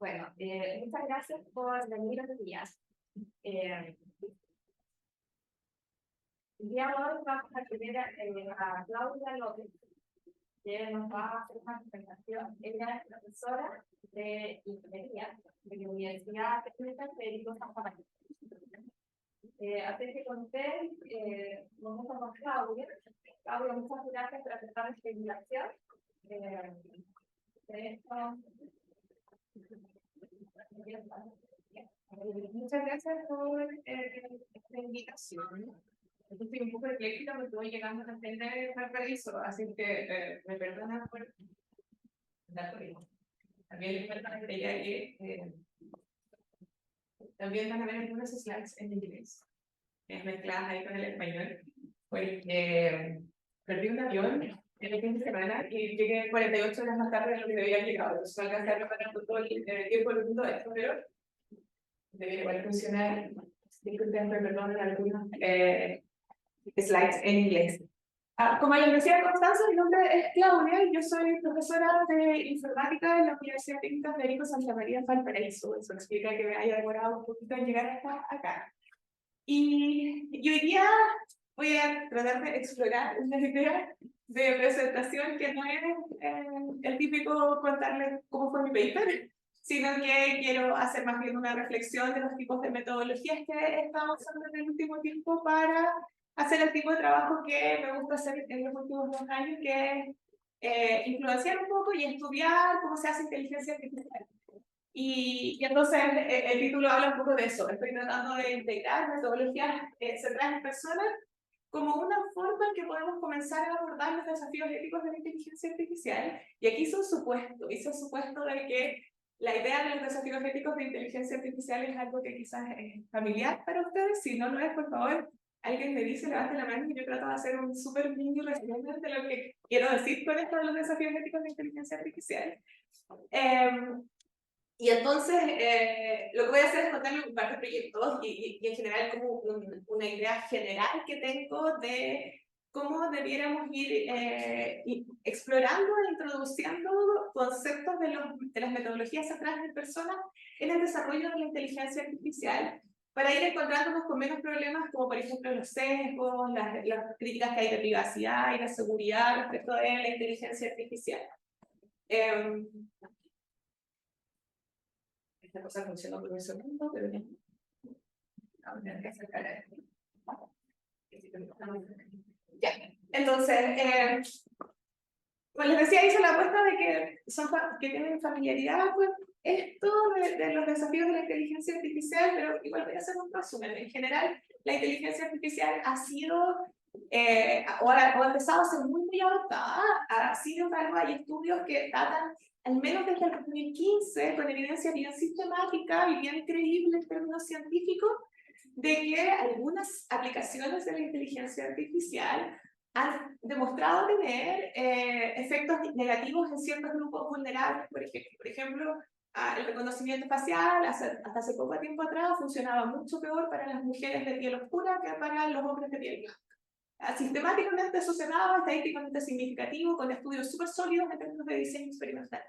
Bueno, muchas gracias por venir hoy día. El día de hoy vamos a tener a Claudia López, que nos va a hacer una presentación. Ella es profesora de ingeniería de la Universidad Técnica Federico Santa María. Así que con usted, vamos a con Claudia. Claudia, muchas gracias por aceptar esta invitación. Muchas gracias por esta invitación. Estoy un poco ecléctica porque voy llegando a entender Valparaíso, así que me perdonan por andar por ahí. También les perdonan que ya que también van a ver algunos slides en inglés, mezcladas ahí con el español, porque perdí un avión en el fin de semana y llegué 48 horas más tarde de lo que debía haber llegado. Entonces no alcancé a preparar todo el tiempo del mundo de esto, pero debe igual funcionar. Disculpen, perdón, algunos slides en inglés. Como les decía Constanza, mi nombre es Claudia y yo soy profesora de informática en la Universidad Técnica Federico Santa María en Valparaíso. Eso explica que me haya demorado un poquito en llegar hasta acá. Y hoy día voy a tratar de explorar una idea de presentación que no es el típico contarles cómo fue mi paper, sino que quiero hacer más bien una reflexión de los tipos de metodologías que he estado usando en el último tiempo para hacer el tipo de trabajo que me gusta hacer en los últimos 2 años, que es influenciar un poco y estudiar cómo se hace inteligencia artificial. Y entonces el título habla un poco de eso. Estoy tratando de integrar metodologías centradas en personas como una forma en que podemos comenzar a abordar los desafíos éticos de la inteligencia artificial. Y aquí hice un supuesto de que la idea de los desafíos éticos de inteligencia artificial es algo que quizás es familiar para ustedes. Si no lo es, por favor, alguien me dice, levante la mano y yo trato de hacer un súper mini resumen de lo que quiero decir con esto de los desafíos éticos de inteligencia artificial. Y entonces, lo que voy a hacer es contarles un par de proyectos y en general como una idea general que tengo de cómo debiéramos ir explorando e introduciendo conceptos de las metodologías centradas en personas en el desarrollo de la inteligencia artificial para ir encontrándonos con menos problemas como por ejemplo los sesgos, las críticas que hay de privacidad y de seguridad respecto de la inteligencia artificial. Esta cosa funcionó por un segundo, pero bien. Ya, entonces, como les decía, hice la apuesta de que tienen familiaridad con esto de los desafíos de la inteligencia artificial, pero igual voy a hacer un resumen. En general, la inteligencia artificial ha sido, o ha empezado a ser muy avanzada. Sin embargo, hay estudios que datan al menos desde el 2015, con evidencia bien sistemática y bien creíble en términos científicos, de que algunas aplicaciones de la inteligencia artificial han demostrado tener efectos negativos en ciertos grupos vulnerables. Por ejemplo, el reconocimiento facial, hasta hace poco tiempo atrás, funcionaba mucho peor para las mujeres de piel oscura que para los hombres de piel blanca. Sistemáticamente eso se daba, estadísticamente significativo, con estudios súper sólidos en términos de diseño experimental.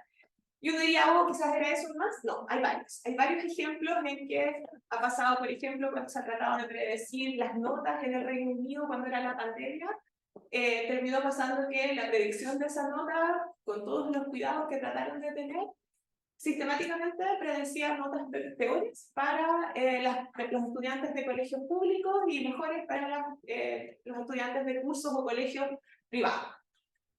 Y uno diría, oh, quizás era eso más. No, hay varios. Hay varios ejemplos en que ha pasado, por ejemplo, cuando se ha tratado de predecir las notas en el Reino Unido cuando era la pandemia, terminó pasando que la predicción de esa nota, con todos los cuidados que trataron de tener, sistemáticamente predecía notas peores para los estudiantes de colegios públicos y mejores para los estudiantes de cursos o colegios privados.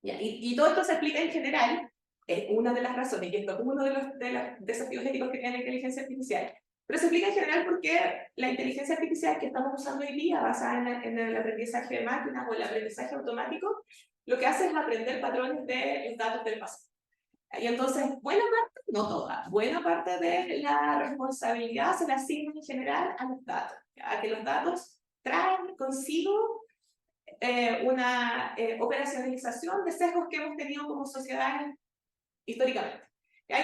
Y todo esto se explica en general, es una de las razones, y esto es uno de los desafíos éticos que tiene la inteligencia artificial, pero se explica en general porque la inteligencia artificial que estamos usando hoy día, basada en el aprendizaje de máquinas o el aprendizaje automático, lo que hace es aprender patrones de los datos del pasado. Y entonces, buena parte, no toda, buena parte de la responsabilidad se la asigna en general a los datos, a que los datos traen consigo una operacionalización de sesgos que hemos tenido como sociedad históricamente.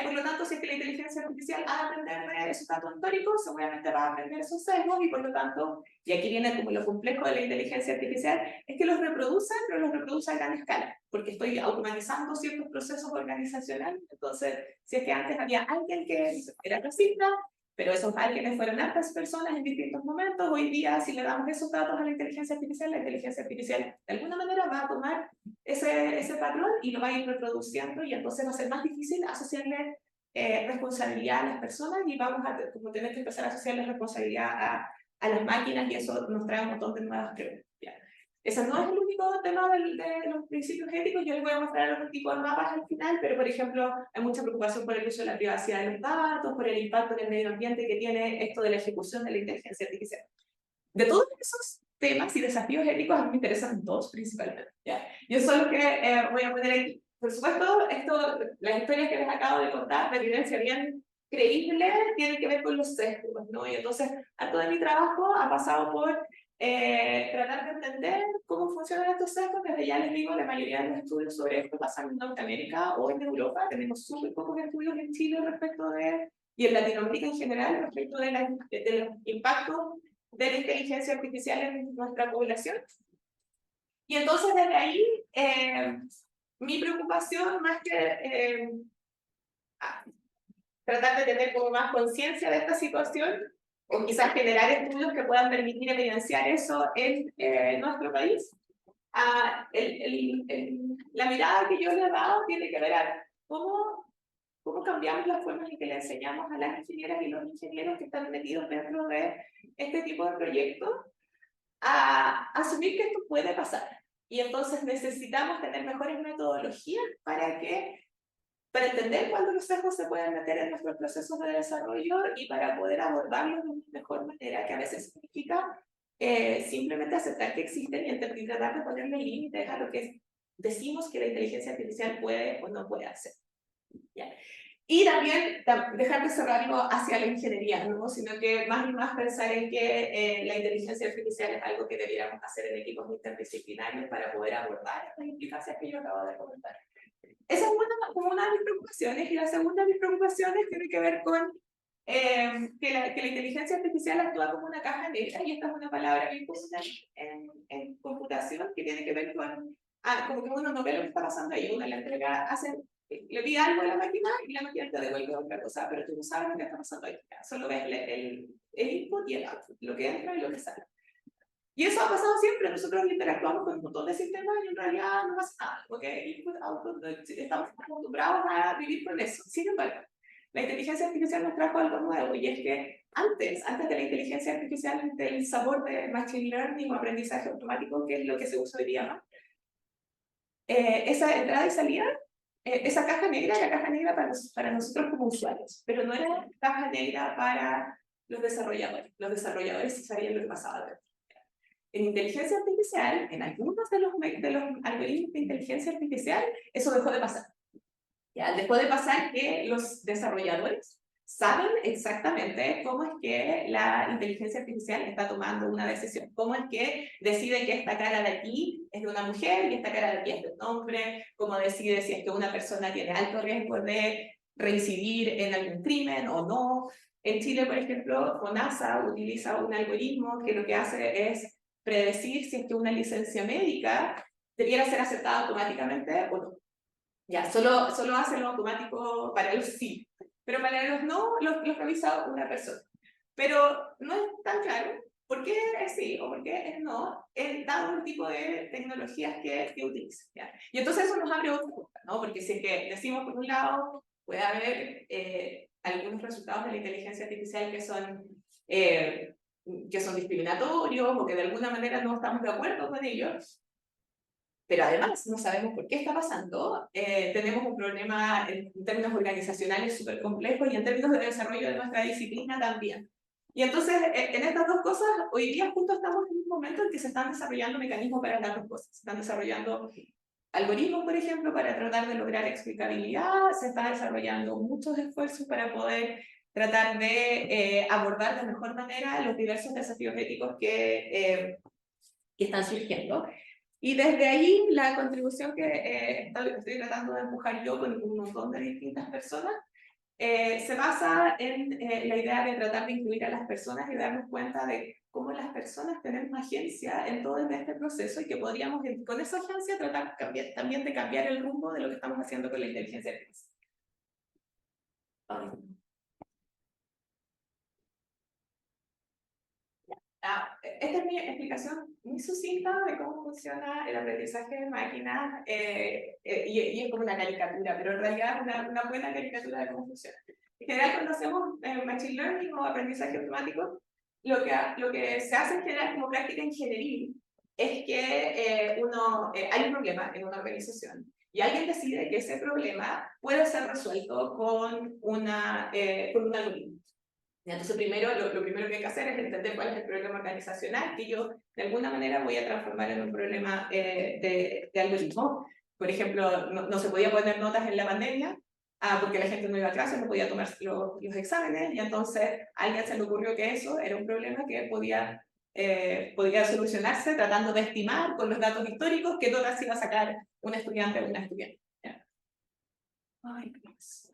Por lo tanto, si es que la inteligencia artificial ha de aprender de esos datos históricos, seguramente va a aprender esos sesgos y por lo tanto, y aquí viene como lo complejo de la inteligencia artificial, es que los reproduce, pero los reproduce a gran escala, porque estoy automatizando ciertos procesos organizacionales. Entonces, si es que antes había alguien que era racista, pero esos alguienes fueron hartas personas en distintos momentos, hoy día si le damos esos datos a la inteligencia artificial de alguna manera va a tomar ese patrón y lo va a ir reproduciendo y entonces va a ser más difícil asociarle responsabilidad a las personas y vamos a como tener que empezar a asociarle responsabilidad a las máquinas y eso nos trae un montón de nuevas preguntas. Ese no es el único tema de los principios éticos, yo les voy a mostrar los tipos de mapas al final, pero por ejemplo hay mucha preocupación por el uso de la privacidad de los datos, por el impacto en el medio ambiente que tiene esto de la ejecución de la inteligencia artificial. De todos esos temas y desafíos éticos a mí me interesan dos principalmente. ¿Ya? Yo solo que voy a poner aquí. Por supuesto, las historias que les acabo de contar, de evidencia bien creíble, tienen que ver con los sesgos, ¿no? Y entonces, a todo mi trabajo ha pasado por tratar de entender cómo funcionan estos sesgos. Desde ya les digo, la mayoría de los estudios sobre esto pasan en Norteamérica o en Europa. Tenemos súper pocos estudios en Chile respecto de, y en Latinoamérica en general, respecto de los impactos de la inteligencia artificial en nuestra población. Y entonces desde ahí, mi preocupación más que tratar de tener como más conciencia de esta situación, o quizás generar estudios que puedan permitir evidenciar eso en nuestro país, la mirada que yo le he dado tiene que ver a cómo cambiamos las formas en que le enseñamos a las ingenieras y los ingenieros que están metidos dentro de este tipo de proyectos a asumir que esto puede pasar. Y entonces necesitamos tener mejores metodologías para entender cuándo los sesgos se pueden meter en nuestros procesos de desarrollo y para poder abordarlos de una mejor manera, que a veces significa simplemente aceptar que existen y tratar de ponerle límites a lo que decimos que la inteligencia artificial puede o no puede hacer. ¿Ya? Y también dejar de cerrarlo hacia la ingeniería, ¿no? Sino que más y más pensar en que la inteligencia artificial es algo que debiéramos hacer en equipos interdisciplinarios para poder abordar estas implicancias que yo acabo de comentar. Esa es una de mis preocupaciones, y la segunda de mis preocupaciones tiene que ver con que la inteligencia artificial actúa como una caja negra, y esta es una palabra bien común en computación que tiene que ver con, como que uno no ve lo que está pasando ahí, uno le entrega, le pide algo a la máquina y la máquina te devuelve otra cosa, pero tú no sabes lo que está pasando ahí, solo ves el input y el output, lo que entra y lo que sale. Y eso ha pasado siempre, nosotros interactuamos con un montón de sistemas y en realidad no pasa nada, porque input, output, estamos acostumbrados a vivir con eso. Sin embargo, la inteligencia artificial nos trajo algo nuevo, y es que antes de la inteligencia artificial, del sabor de machine learning o aprendizaje automático, que es lo que se usa hoy día, ¿no? Esa entrada y salida, esa caja negra era caja negra para nosotros como usuarios, pero no era caja negra para los desarrolladores. Los desarrolladores sí sabían lo que pasaba dentro. En inteligencia artificial, en algunos de los algoritmos de inteligencia artificial, eso dejó de pasar. ¿Ya? Dejó de pasar que los desarrolladores saben exactamente cómo es que la inteligencia artificial está tomando una decisión, cómo es que decide que esta cara de aquí es de una mujer y esta cara de aquí es de un hombre, cómo decide si es que una persona tiene alto riesgo de reincidir en algún crimen o no. En Chile, por ejemplo, FONASA utiliza un algoritmo que lo que hace es predecir si es que una licencia médica debiera ser aceptada automáticamente o no. Ya, solo hace lo automático para los sí, pero para los no los revisa una persona. Pero no es tan claro por qué es sí o por qué es no, dado el tipo de tecnologías que utiliza. ¿Ya? Y entonces eso nos abre otra puerta, ¿no? Porque si es que decimos por un lado, puede haber algunos resultados de la inteligencia artificial que son discriminatorios o que de alguna manera no estamos de acuerdo con ellos, pero además no sabemos por qué está pasando, tenemos un problema en términos organizacionales súper complejo y en términos de desarrollo de nuestra disciplina también. Y entonces, en estas dos cosas, hoy día justo estamos en un momento en que se están desarrollando mecanismos para las dos cosas. Se están desarrollando algoritmos, por ejemplo, para tratar de lograr explicabilidad, se están desarrollando muchos esfuerzos para poder tratar de abordar de mejor manera los diversos desafíos éticos que están surgiendo. Y desde ahí, la contribución que estoy tratando de empujar yo con un montón de distintas personas se basa en la idea de tratar de incluir a las personas y darnos cuenta de cómo las personas tenemos agencia en todo este proceso y que podríamos con esa agencia tratar también de cambiar el rumbo de lo que estamos haciendo con la inteligencia artificial. Esta es mi explicación muy sucinta de cómo funciona el aprendizaje de máquinas y es como una caricatura, pero en realidad es una buena caricatura de cómo funciona. En general, cuando hacemos machine learning o aprendizaje automático, lo que se hace en general como práctica ingenieril es que hay un problema en una organización y alguien decide que ese problema puede ser resuelto con un algoritmo. Entonces, lo primero que hay que hacer es entender cuál es el problema organizacional que yo, de alguna manera, voy a transformar en un problema de algoritmo. Por ejemplo, no se podía poner notas en la pandemia porque la gente no iba a clase, no podía tomar los exámenes, y entonces a alguien se le ocurrió que eso era un problema que podía solucionarse tratando de estimar con los datos históricos qué notas iba a sacar un estudiante o una estudiante. ¿Ya? Ay, Dios.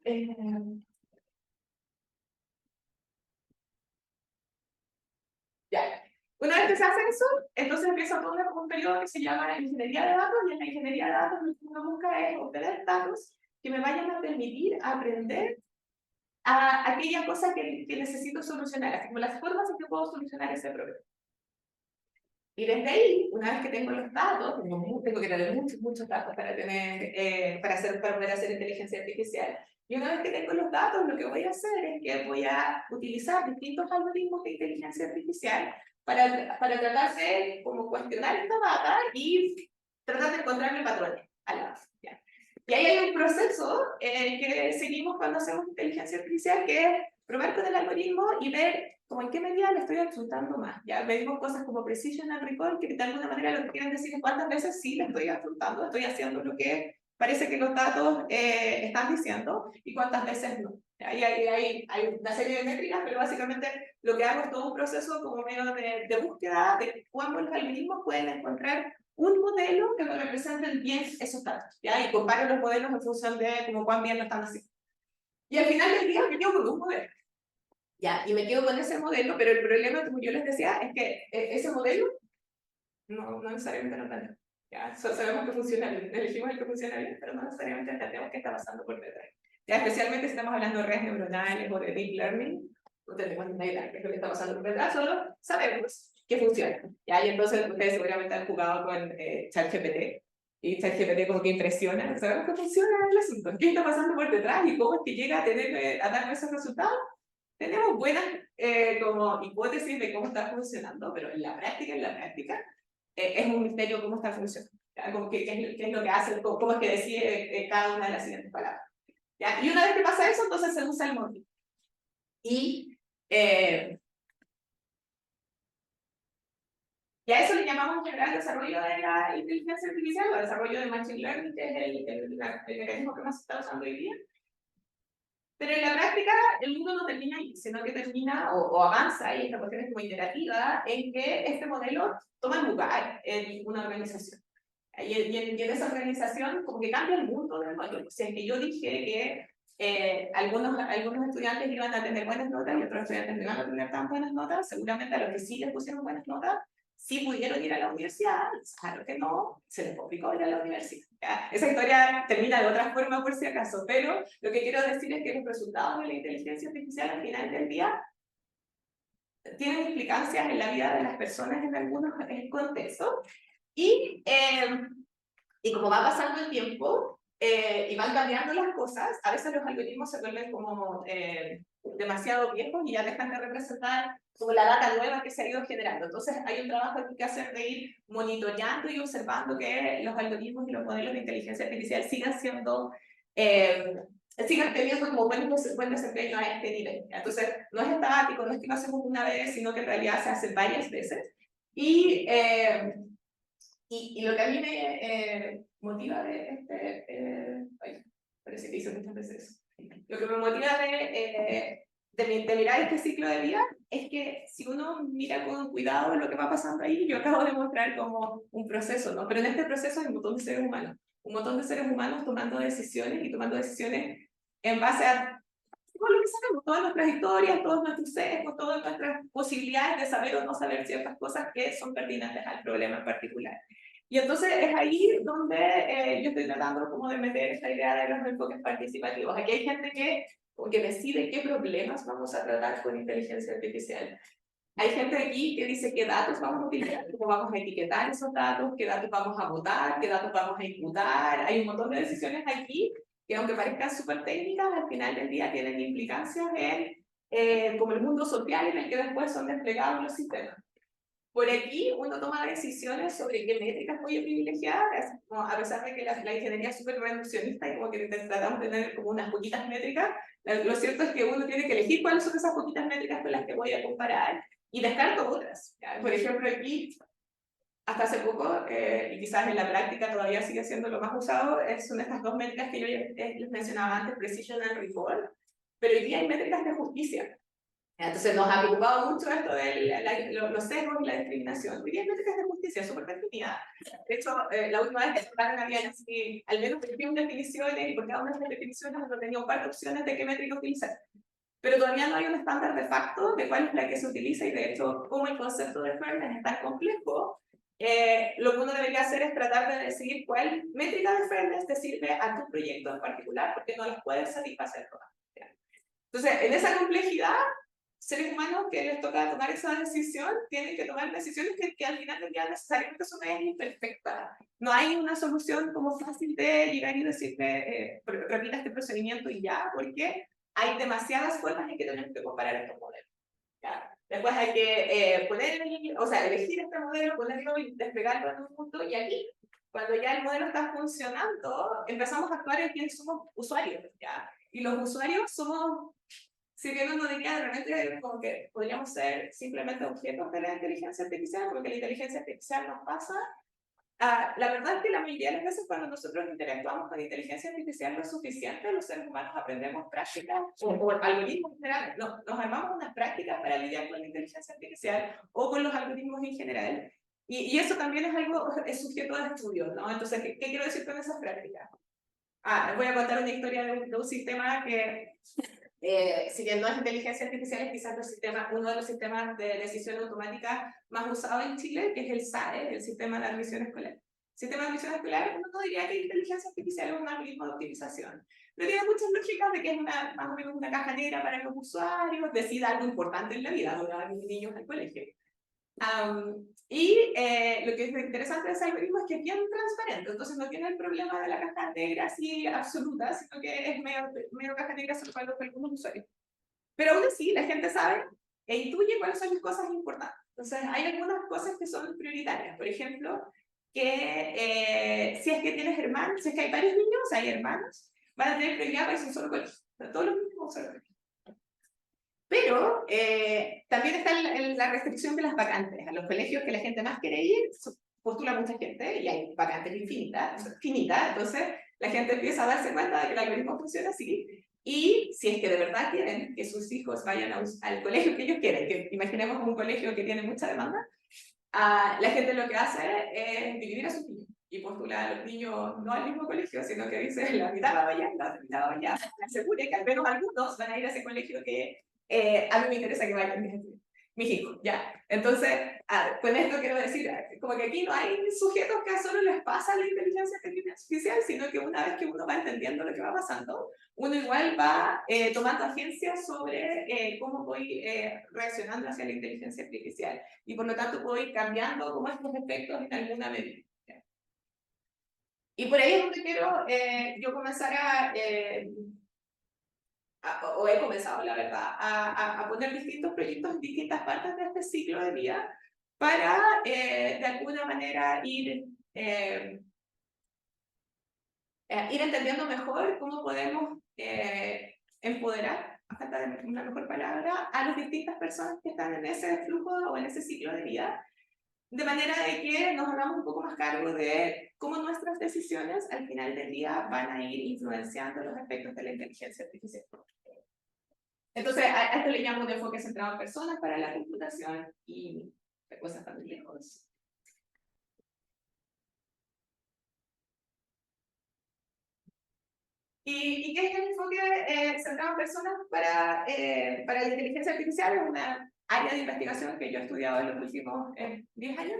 Ya. Una vez que se hace eso, entonces empieza todo un periodo que se llama ingeniería de datos, y en la ingeniería de datos lo que uno busca es obtener datos que me vayan a permitir aprender a aquella cosa que necesito solucionar, así como las formas en que puedo solucionar ese problema. Y desde ahí, una vez que tengo los datos, tengo que tener muchos datos para poder hacer inteligencia artificial. Y una vez que tengo los datos, lo que voy a hacer es que voy a utilizar distintos algoritmos de inteligencia artificial para tratar de como cuestionar esta data y tratar de encontrarle patrones a la base. ¿Ya? Y ahí hay un proceso que seguimos cuando hacemos inteligencia artificial, que es probar con el algoritmo y ver como en qué medida le estoy adjuntando más. Ya medimos cosas como precision and recall, que de alguna manera lo que quieren decir es cuántas veces sí le estoy adjuntando, estoy haciendo lo que parece que los datos están diciendo, y cuántas veces no. Ahí hay una serie de métricas, pero básicamente lo que hago es todo un proceso como medio de búsqueda de cómo los algoritmos pueden encontrar un modelo que me represente bien esos datos, ¿ya? Y comparo los modelos en función de como cuán bien lo están haciendo. Y al final del día me quedo con un modelo. Ya, y me quedo con ese modelo, pero el problema, como yo les decía, es que ese modelo no necesariamente lo entendemos. Ya, sabemos que funciona bien, elegimos el que funciona bien, pero no necesariamente entendemos qué está pasando por detrás. Ya, especialmente si estamos hablando de redes neuronales o de deep learning, no tenemos ni idea de qué es lo que está pasando por detrás, solo sabemos que funciona. Ya, y entonces ustedes seguramente han jugado con ChatGPT, y ChatGPT como que impresiona, sabemos que funciona el asunto, qué está pasando por detrás y cómo es que llega a darme esos resultados. Tenemos buenas como hipótesis de cómo está funcionando, pero en la práctica, es un misterio cómo está funcionando. ¿Ya? Como qué es lo que hace, cómo es que decide cada una de las siguientes palabras. ¿Ya? Y una vez que pasa eso, entonces se usa el modelo. Y a eso le llamamos en general desarrollo de la inteligencia artificial o desarrollo de machine learning, que es el mecanismo que más se está usando hoy día. Pero en la práctica, el mundo no termina ahí, sino que termina o avanza, y esta cuestión es como iterativa, en que este modelo toma lugar en una organización. Y en esa organización, como que cambia el mundo del modelo. O sea, que yo dije que algunos estudiantes iban a tener buenas notas y otros estudiantes no iban a tener tan buenas notas, seguramente a los que sí les pusieron buenas notas, sí pudieron ir a la universidad, a los que no, se les complicó ir a la universidad. ¿Ya? Esa historia termina de otra forma por si acaso, pero lo que quiero decir es que los resultados de la inteligencia artificial al final del día tienen implicancias en la vida de las personas en algunos contextos, y como va pasando el tiempo y van cambiando las cosas, a veces los algoritmos se vuelven como demasiado viejos y ya dejan de representar como la data nueva que se ha ido generando. Entonces hay un trabajo que hacer de ir monitoreando y observando que los algoritmos y los modelos de inteligencia artificial sigan teniendo como buen desempeño a este nivel. Entonces no es estático, no es que lo hacemos una vez, sino que en realidad se hace varias veces. Y lo que a mí me motiva de parece que hice muchas veces eso. Lo que me motiva de mirar este ciclo de vida es que si uno mira con cuidado lo que va pasando ahí, yo acabo de mostrar como un proceso, ¿no? Pero en este proceso hay un montón de seres humanos tomando decisiones y tomando decisiones en base a todo lo que sabemos, todas nuestras historias, todos nuestros sesgos, todas nuestras posibilidades de saber o no saber ciertas cosas que son pertinentes al problema en particular. Y entonces es ahí donde yo estoy tratando como de meter esa idea de los enfoques participativos. Aquí hay gente que decide qué problemas vamos a tratar con inteligencia artificial. Hay gente aquí que dice qué datos vamos a utilizar, cómo vamos a etiquetar esos datos, qué datos vamos a votar, qué datos vamos a imputar. Hay un montón de decisiones aquí que, aunque parezcan súper técnicas, al final del día tienen implicancias en como el mundo social en el que después son desplegados los sistemas. Por aquí uno toma decisiones sobre qué métricas voy a privilegiar, como a pesar de que la ingeniería es súper reduccionista y como que tratamos de tener como unas poquitas métricas, lo cierto es que uno tiene que elegir cuáles son esas poquitas métricas con las que voy a comparar y descarto otras. ¿Ya? Por ejemplo, aquí, hasta hace poco, y quizás en la práctica todavía sigue siendo lo más usado, son estas dos métricas que yo les mencionaba antes, Precision and Reform, pero hoy día hay métricas de justicia. Entonces nos ha preocupado mucho esto de los sesgos y la discriminación. Hoy día hay métricas de justicia súper definidas. De hecho, la última vez que se hablaron había así, al menos 21 definiciones, y por cada una de las definiciones uno tenía un par de opciones de qué métrica utilizar. Pero todavía no hay un estándar de facto de cuál es la que se utiliza, y de hecho, como el concepto de fairness es tan complejo, lo que uno debería hacer es tratar de decidir cuál métrica de fairness te sirve a tu proyecto en particular, porque no las puedes satisfacer todas. Entonces, en esa complejidad, seres humanos que les toca tomar esa decisión tienen que tomar decisiones que al final del día necesariamente son imperfectas. No hay una solución como fácil de llegar y decirle, repita este procedimiento y ya, porque hay demasiadas formas en que tenemos que comparar estos modelos. ¿Ya? Después hay que elegir este modelo, ponerlo y desplegarlo en un punto, y aquí, cuando ya el modelo está funcionando, empezamos a actuar en quienes somos usuarios, ¿ya? Y los usuarios somos, si bien uno diría de repente como que podríamos ser simplemente objetos de la inteligencia artificial, porque la inteligencia artificial nos pasa, la verdad es que la mayoría de las veces cuando nosotros interactuamos con inteligencia artificial lo suficiente, los seres humanos aprendemos prácticas o algoritmos en general, nos armamos unas prácticas para lidiar con la inteligencia artificial o con los algoritmos en general, y eso también es algo, es sujeto de estudio, ¿no? Entonces, ¿qué quiero decir con esas prácticas? Les voy a contar una historia de un sistema que, si bien no es inteligencia artificial, es quizás uno de los sistemas de decisión automática más usados en Chile, que es el SAE, el Sistema de Admisión Escolar. El sistema de admisión escolar, uno no diría que inteligencia artificial es un algoritmo de optimización, pero tiene muchas lógicas de que es más o menos una caja negra para los usuarios, decida algo importante en la vida, de mis niños al colegio. Lo que es interesante de ese algoritmo es que es bien transparente, entonces no tiene el problema de la caja negra así absoluta, sino que es medio caja negra solo para algunos usuarios. Pero aún así, la gente sabe e intuye cuáles son las cosas importantes. Entonces, hay algunas cosas que son prioritarias. Por ejemplo, que si es que tienes hermanos, si es que hay varios niños, hay hermanos, van a tener prioridad para irse a un solo colegio. Todos los niños van a un solo colegio. Pero también está la restricción de las vacantes. A los colegios que la gente más quiere ir, postula mucha gente y hay vacantes finitas. Entonces, la gente empieza a darse cuenta de que el algoritmo funciona así. Y si es que de verdad quieren que sus hijos vayan al colegio que ellos quieren, que imaginemos un colegio que tiene mucha demanda, la gente lo que hace es dividir a sus niños y postular a los niños no al mismo colegio, sino que dice la mitad va allá, la mitad va allá. Me asegure que al menos algunos van a ir a ese colegio que a mí me interesa que vayan mis hijos, ¿ya? Entonces, con esto quiero decir, como que aquí no hay sujetos que solo les pasa la inteligencia artificial, sino que una vez que uno va entendiendo lo que va pasando, uno igual va tomando agencia sobre cómo voy reaccionando hacia la inteligencia artificial, y por lo tanto puedo ir cambiando como estos efectos en alguna medida. Y por ahí es donde quiero yo comenzar o he comenzado, la verdad, a poner distintos proyectos en distintas partes de este ciclo de vida para, de alguna manera, ir entendiendo mejor cómo podemos empoderar, a falta de una mejor palabra, a las distintas personas que están en ese flujo o en ese ciclo de vida, de manera de que nos hagamos un poco más cargo de cómo nuestras decisiones al final del día van a ir influenciando los aspectos de la inteligencia artificial. Entonces, a esto le llamo un enfoque centrado en personas para la computación y de cosas tan lejos. ¿Y qué es el enfoque centrado en personas para la inteligencia artificial? Es una área de investigación que yo he estudiado en los últimos 10 años.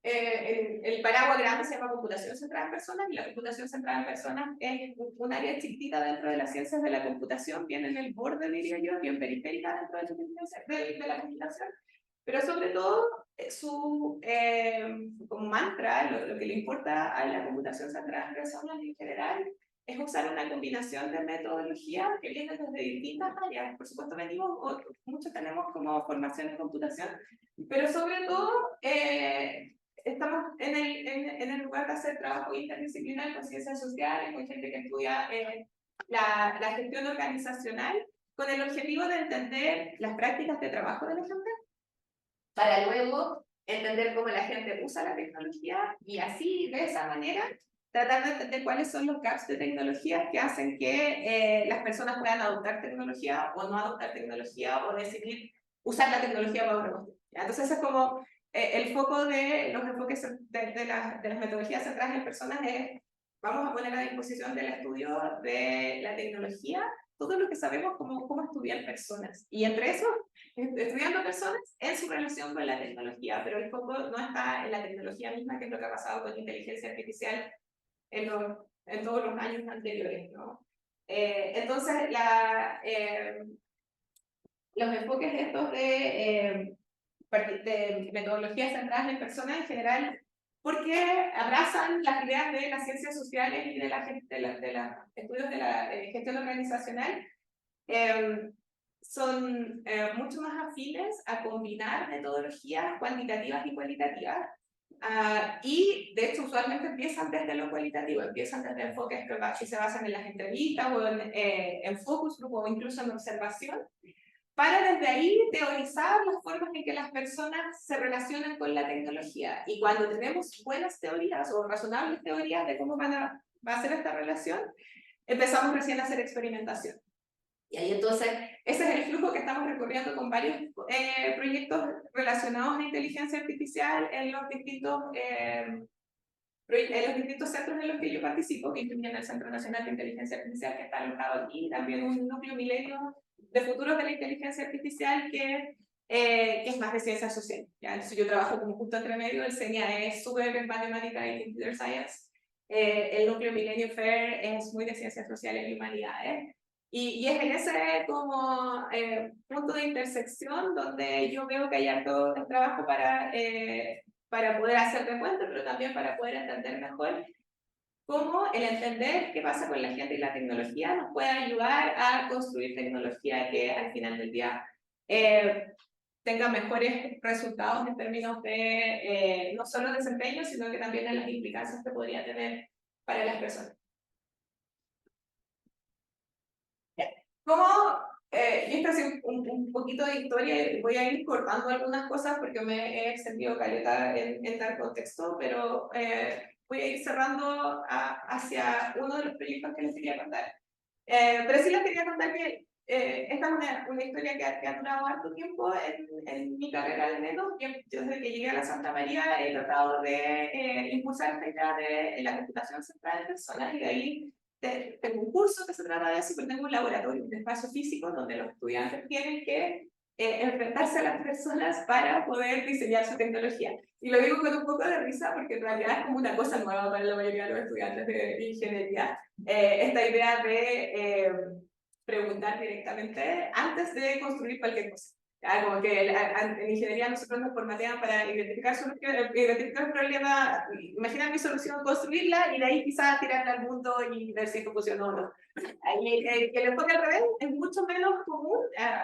El paraguas grande se llama computación centrada en personas, y la computación centrada en personas es un área chiquitita dentro de las ciencias de la computación, bien en el borde, diría yo, bien periférica dentro de la computación, pero sobre todo su como mantra, lo que le importa a la computación centrada en personas en general, es usar una combinación de metodologías que vienen desde distintas áreas. Por supuesto, muchos tenemos como formación en computación, pero sobre todo estamos en el lugar de hacer trabajo interdisciplinar con ciencias sociales, con gente que estudia la gestión organizacional, con el objetivo de entender las prácticas de trabajo de la gente, para luego entender cómo la gente usa la tecnología y así, de esa manera, tratar de entender cuáles son los gaps de tecnología que hacen que las personas puedan adoptar tecnología o no adoptar tecnología o decidir usar la tecnología para otro motivo. Entonces, ese es como el foco de los enfoques de las metodologías centradas en personas es, vamos a poner a disposición del estudio de la tecnología todo lo que sabemos cómo estudiar personas. Y entre eso, estudiando personas en su relación con la tecnología, pero el foco no está en la tecnología misma, que es lo que ha pasado con la inteligencia artificial en todos los años anteriores, ¿no? Entonces, los enfoques estos de metodologías centradas en personas en general, porque abrazan las ideas de las ciencias sociales y de los estudios de la gestión organizacional, son mucho más afines a combinar metodologías cuantitativas y cualitativas. Y de hecho usualmente empiezan desde lo cualitativo, empiezan desde enfoques que se basan en las entrevistas o en focus group o incluso en observación, para desde ahí teorizar las formas en que las personas se relacionan con la tecnología. Y cuando tenemos buenas teorías o razonables teorías de cómo va a ser esta relación, empezamos recién a hacer experimentación. Y ahí entonces, ese es el flujo que estamos recorriendo con varios proyectos relacionados a inteligencia artificial en los distintos centros en los que yo participo, que incluyen el Centro Nacional de Inteligencia Artificial, que está alojado aquí, y también un núcleo milenio de futuros de la inteligencia artificial que es más de ciencias sociales. ¿Ya? Entonces yo trabajo como punto entre medio, el CENIA es súper en matemática y computer science, el núcleo Milenio FAIR es muy de ciencias sociales y humanidades. Y es en ese como punto de intersección donde yo veo que hay harto trabajo para poder hacer de puente, pero también para poder entender mejor cómo el entender qué pasa con la gente y la tecnología nos puede ayudar a construir tecnología que al final del día tenga mejores resultados en términos de no solo desempeño, sino que también en las implicancias que podría tener para las personas. ¿Cómo? Y esto es un poquito de historia, y voy a ir cortando algunas cosas porque me he extendido caleta en dar contexto, pero voy a ir cerrando hacia uno de los proyectos que les quería contar. Pero sí les quería contar que esta es una historia que ha durado harto tiempo en mi carrera al menos. Yo desde que llegué a la Santa María he tratado de impulsar esta idea de la computación centrada en personas, y de ahí tengo un curso que se trata de eso, pero tengo un laboratorio, un espacio físico donde los estudiantes tienen que enfrentarse a las personas para poder diseñar su tecnología. Y lo digo con un poco de risa porque en realidad es como una cosa nueva para la mayoría de los estudiantes de ingeniería, esta idea de preguntar directamente antes de construir cualquier cosa. Como que en ingeniería nosotros nos formatean para identificar el problema, imaginar mi solución, construirla y de ahí quizás tirarla al mundo y ver si esto funcionó o no. El enfoque al revés es mucho menos común,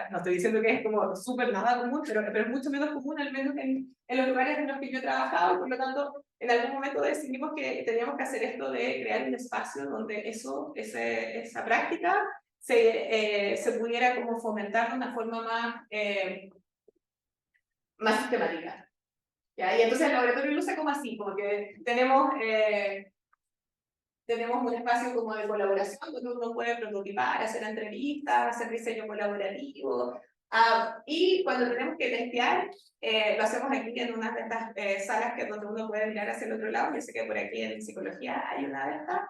no estoy diciendo que es como súper nada común, pero es mucho menos común, al menos en los lugares en los que yo he trabajado, y por lo tanto en algún momento decidimos que teníamos que hacer esto de crear un espacio donde esa práctica se pudiera como fomentar de una forma más sistemática. ¿Ya? Y entonces el laboratorio luce como así, como que tenemos un espacio como de colaboración donde uno puede prototipar, hacer entrevistas, hacer diseño colaborativo. Y cuando tenemos que testear, lo hacemos aquí en una de estas salas donde uno puede mirar hacia el otro lado. Yo sé que por aquí en psicología hay una de estas.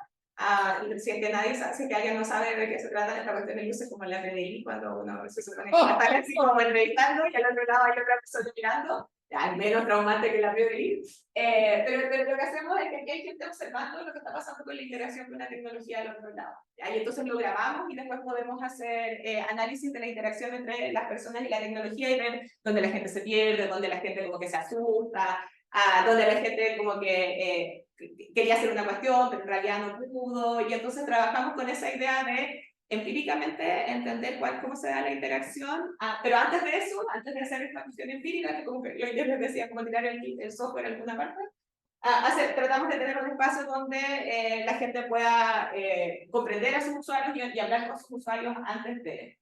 Si es que nadie sabe, si es que alguien no sabe de qué se trata, esta cuestión de luces como la PDI, cuando uno se supone que va a estar así como entrevistando y al otro lado hay otra persona mirando, al menos traumante que la PDI. Pero lo que hacemos es que aquí hay gente observando lo que está pasando con la interacción de una tecnología al otro lado. Y entonces lo grabamos y después podemos hacer análisis de la interacción entre las personas y la tecnología y ver dónde la gente se pierde, dónde la gente como que se asusta, donde la gente como que quería hacer una cuestión, pero en realidad no pudo, y entonces trabajamos con esa idea de empíricamente entender cómo se da la interacción, pero antes de eso, antes de hacer esta cuestión empírica, que como que yo les decía, como tirar el software en alguna parte, tratamos de tener un espacio donde la gente pueda comprender a sus usuarios y hablar con sus usuarios antes de...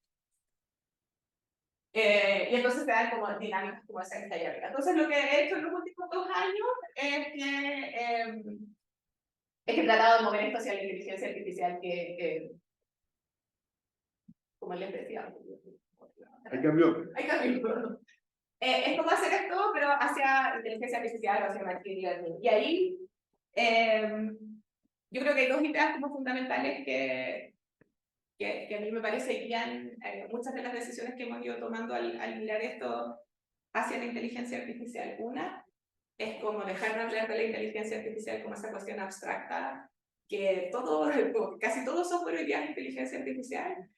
y entonces se dan como dinámicas como esa que está ahí arriba. Entonces lo que he hecho en los últimos 2 años es que he tratado de mover esto hacia la inteligencia artificial como les decía. Hay cambio. Hay cambio. Es como hacer esto, pero hacia inteligencia artificial o hacia machine learning. Y ahí yo creo que hay 2 ideas como fundamentales que a mí me parece guían muchas de las decisiones que hemos ido tomando al mirar esto hacia la inteligencia artificial. Una es como dejar de hablar de la inteligencia artificial como esa cuestión abstracta, que casi todo software hoy día es inteligencia artificial,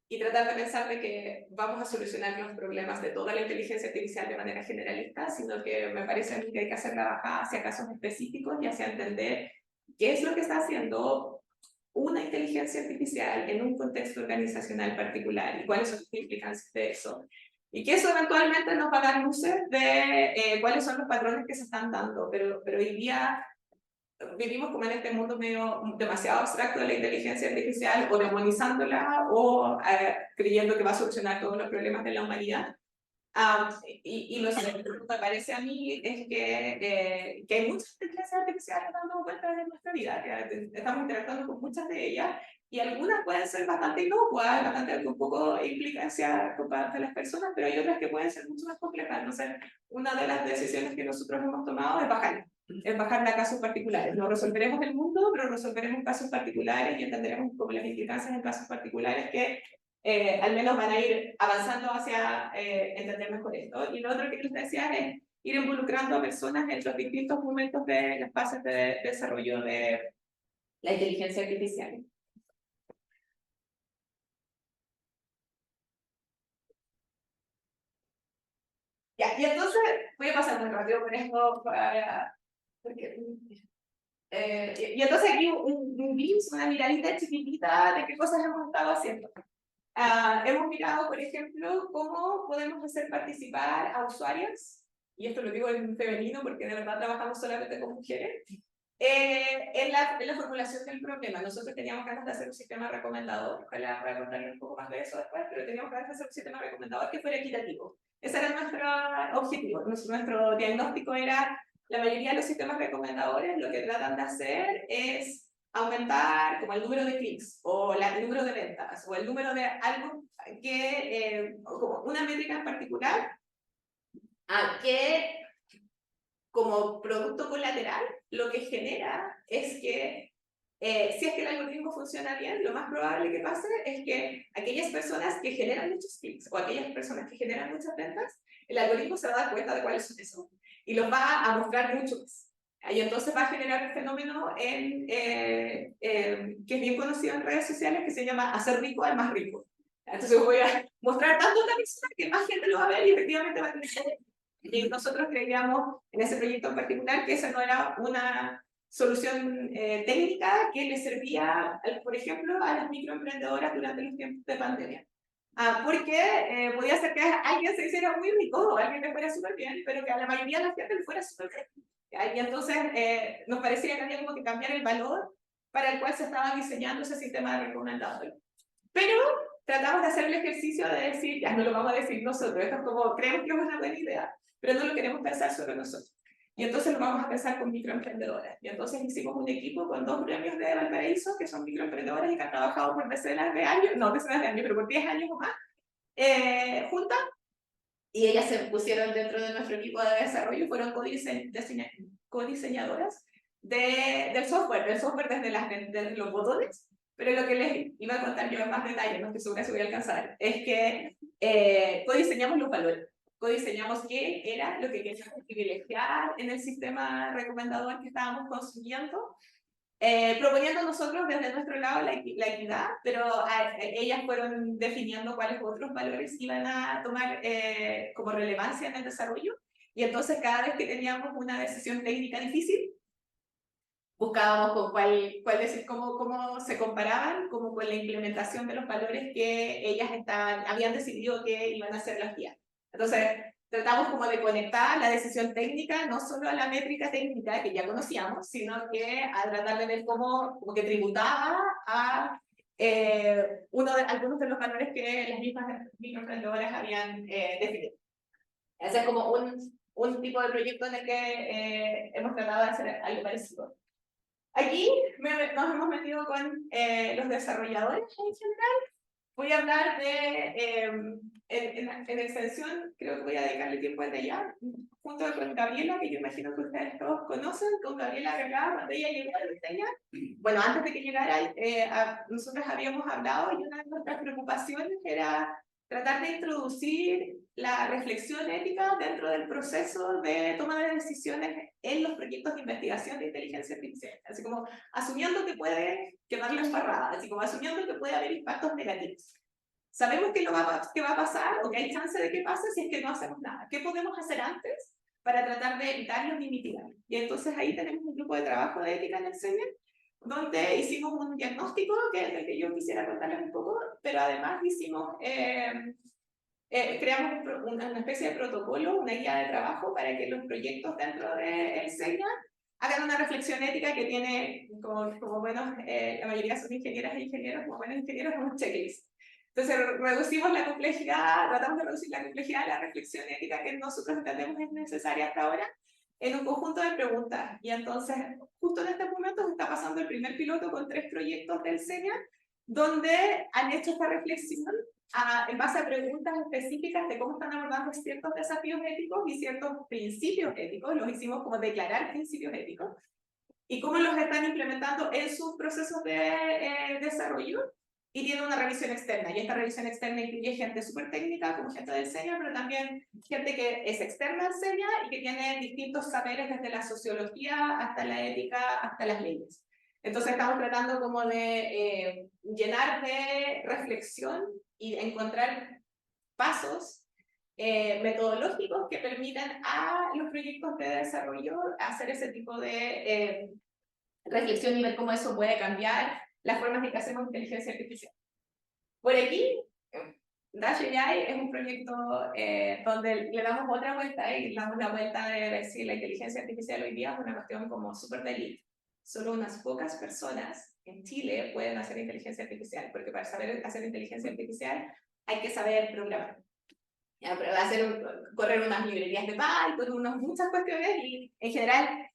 y tratar de pensar de que vamos a solucionar los problemas de toda la inteligencia artificial de manera generalista, sino que me parece a mí que hay que hacer la bajada hacia casos específicos y hacia entender qué es lo que está haciendo una inteligencia artificial en un contexto organizacional particular y cuáles son las implicancias de eso. Y que eso eventualmente nos va a dar luces de cuáles son los patrones que se están dando, pero hoy día vivimos como en este mundo medio demasiado abstracto de la inteligencia artificial, o demonizándola o creyendo que va a solucionar todos los problemas de la humanidad. Y lo que me parece a mí es que hay muchas inteligencias artificiales dando vueltas en nuestra vida, que estamos interactuando con muchas de ellas, y algunas pueden ser bastante inocuas, bastante un poco implicancia por parte de las personas, pero hay otras que pueden ser mucho más complejas. No sé, una de las decisiones que nosotros hemos tomado es bajarla a casos particulares. No resolveremos el mundo, pero resolveremos casos particulares y entenderemos como las implicancias en casos particulares que al menos van a ir avanzando hacia entender mejor esto. Y lo otro que les decía es ir involucrando a personas en los distintos momentos de las fases de desarrollo de la inteligencia artificial. Ya, y entonces voy a pasar muy rápido por esto porque, y entonces aquí un glimpse, una miradita chiquitita de qué cosas hemos estado haciendo. Hemos mirado, por ejemplo, cómo podemos hacer participar a usuarias, y esto lo digo en femenino porque de verdad trabajamos solamente con mujeres, en la formulación del problema. Nosotros teníamos ganas de hacer un sistema recomendador, ojalá voy a contarles un poco más de eso después, pero teníamos ganas de hacer un sistema recomendador que fuera equitativo. Ese era nuestro objetivo. Nuestro diagnóstico era, la mayoría de los sistemas recomendadores lo que tratan de hacer es aumentar como el número de clics o el número de ventas o el número de algo que, como una métrica en particular, que como producto colateral lo que genera es que si es que el algoritmo funciona bien, lo más probable que pase es que aquellas personas que generan muchos clics o aquellas personas que generan muchas ventas, el algoritmo se va a dar cuenta de cuáles son esos y los va a mostrar mucho más. Y entonces va a generar un fenómeno que es bien conocido en redes sociales, que se llama hacer rico al más rico. Entonces voy a mostrar tanto a una persona que más gente lo va a ver y efectivamente va a tener. Y nosotros creíamos en ese proyecto en particular que esa no era una solución técnica que le servía, por ejemplo, a las microemprendedoras durante los tiempos de pandemia. Porque podía ser que alguien se hiciera muy rico o alguien le fuera súper bien, pero que a la mayoría de la gente le fuera súper bien. Y entonces nos parecía que había como que cambiar el valor para el cual se estaba diseñando ese sistema de recomendadores. Pero tratamos de hacer el ejercicio de decir, ya no lo vamos a decir nosotros, esto es como, creemos que es una buena idea, pero no lo queremos pensar sobre nosotros. Y entonces lo vamos a pensar con microemprendedoras. Y entonces hicimos un equipo con 2 gremios de Valparaíso, que son microemprendedoras y que han trabajado por decenas de años, no decenas de años, pero por 10 años o más, juntas. Y ellas se pusieron dentro de nuestro equipo de desarrollo, fueron codiseñadoras del software desde los botones, pero lo que les iba a contar yo en más detalle, no estoy segura si voy a alcanzar, es que codiseñamos los valores, codiseñamos qué era lo que queríamos privilegiar en el sistema recomendador que estábamos construyendo, proponiendo nosotros desde nuestro lado la equidad, pero ellas fueron definiendo cuáles otros valores iban a tomar como relevancia en el desarrollo, y entonces cada vez que teníamos una decisión técnica difícil, buscábamos con cuál decir, cómo se comparaban como con la implementación de los valores que ellas habían decidido que iban a ser las guías. Entonces, tratamos como de conectar la decisión técnica no solo a la métrica técnica que ya conocíamos, sino que a tratar de ver cómo como que tributaba a algunos de los valores que las mismas microemprendedoras habían definido. Ese es como un tipo de proyecto en el que hemos tratado de hacer algo parecido. Aquí nos hemos metido con los desarrolladores en general. Voy a hablar de, en extensión, creo que voy a dedicarle tiempo a ella, junto con Gabriela, que yo imagino que ustedes todos conocen, con Gabriela Vergara, cuando ella llegó a diseñar. Bueno, antes de que llegara, nosotros habíamos hablado y una de nuestras preocupaciones era tratar de introducir la reflexión ética dentro del proceso de toma de decisiones en los proyectos de investigación de inteligencia artificial. Así como asumiendo que puede quedar la embarrada, así como asumiendo que puede haber impactos negativos. Sabemos que va a pasar o que hay chance de que pase si es que no hacemos nada. ¿Qué podemos hacer antes para tratar de evitarlos y mitigarlos? Y entonces ahí tenemos un grupo de trabajo de ética en el CENIER, donde hicimos un diagnóstico, que es el que yo quisiera contarles un poco, pero además hicimos, creamos una especie de protocolo, una guía de trabajo para que los proyectos dentro del CENIER hagan una reflexión ética que tiene, como buenos, la mayoría son ingenieras e ingenieros, como buenos ingenieros, es un checklist. Entonces reducimos la complejidad, tratamos de reducir la complejidad de la reflexión ética que nosotros entendemos es necesaria hasta ahora, en un conjunto de preguntas. Y entonces, justo en este momento se está pasando el primer piloto con 3 proyectos del CENIAR, donde han hecho esta reflexión en base a preguntas específicas de cómo están abordando ciertos desafíos éticos y ciertos principios éticos, los hicimos como declarar principios éticos, y cómo los están implementando en sus procesos de desarrollo, y tiene una revisión externa, y esta revisión externa incluye gente súper técnica, como gente del CENIAR, pero también gente que es externa al CENIAR y que tiene distintos saberes desde la sociología hasta la ética, hasta las leyes. Entonces estamos tratando como de llenar de reflexión y encontrar pasos metodológicos que permitan a los proyectos de desarrollo hacer ese tipo de reflexión y ver cómo eso puede cambiar las formas en que hacemos inteligencia artificial. Por aquí, Dash AI es un proyecto donde le damos otra vuelta y le damos la vuelta de ver si la inteligencia artificial hoy día es una cuestión como súper de elite. Solo unas pocas personas en Chile pueden hacer inteligencia artificial, porque para saber hacer inteligencia artificial hay que saber programar. Correr unas librerías de Python, muchas cuestiones y en general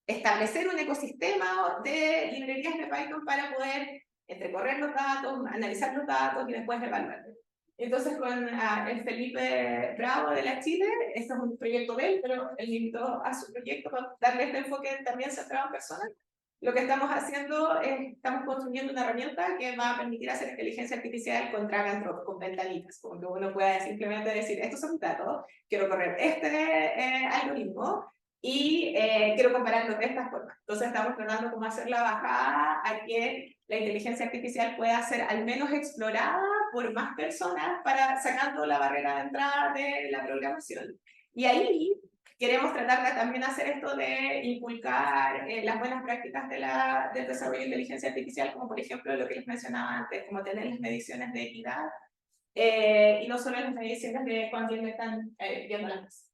establecer un ecosistema de librerías de Python para poder entrecorrer los datos, analizar los datos y después evaluarlos. Entonces con el Felipe Bravo de la Chile, este es un proyecto de él, pero él invitó a su proyecto para darle este enfoque también centrado en personas. Lo que estamos haciendo es, estamos construyendo una herramienta que va a permitir hacer inteligencia artificial con drag and drop, con ventanitas, como que uno puede simplemente decir, estos son datos, quiero correr este algoritmo, y quiero compararlo de esta forma. Entonces estamos tratando cómo hacer la bajada a que la inteligencia artificial pueda ser al menos explorada por más personas para sacando la barrera de entrada de la programación. Y ahí queremos tratar de también hacer esto de inculcar las buenas prácticas del desarrollo de inteligencia artificial, como por ejemplo lo que les mencionaba antes, como tener las mediciones de equidad y no solo las mediciones de cuánto me están viendo las cosas.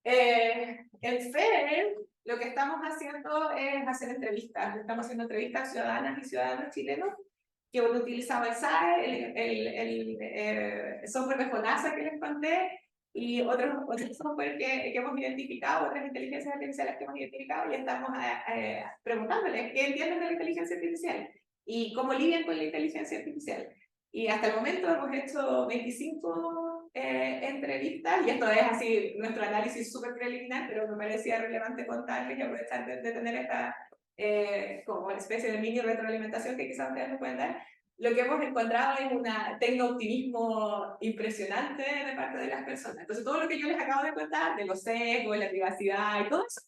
En FED, lo que estamos haciendo es hacer entrevistas. Estamos haciendo entrevistas a ciudadanas y ciudadanos chilenos que utilizaba el SAE, el software de FONASA que les conté, y otros software que hemos identificado, otras inteligencias artificiales que hemos identificado, y estamos preguntándoles qué entienden de la inteligencia artificial y cómo lidian con la inteligencia artificial. Y hasta el momento hemos hecho 25 entrevistas, y esto es así nuestro análisis súper preliminar, pero me parecía relevante contarles y aprovechar de tener esta como una especie de mini retroalimentación que quizás ustedes nos pueden dar. Lo que hemos encontrado es un tecno-optimismo impresionante de parte de las personas. Entonces, todo lo que yo les acabo de contar, de los sesgos, la privacidad y todo eso,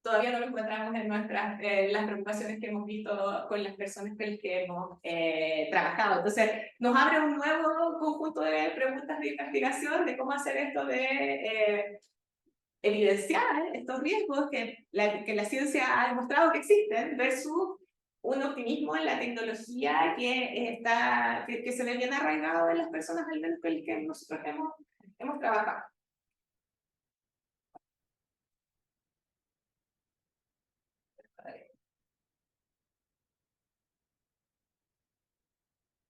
todavía no lo encontramos en nuestras, las preocupaciones que hemos visto con las personas con las que hemos trabajado. Entonces, nos abre un nuevo conjunto de preguntas de investigación de cómo hacer esto de evidenciar estos riesgos que la ciencia ha demostrado que existen versus un optimismo en la tecnología que se ve bien arraigado en las personas al menos con las que nosotros hemos trabajado.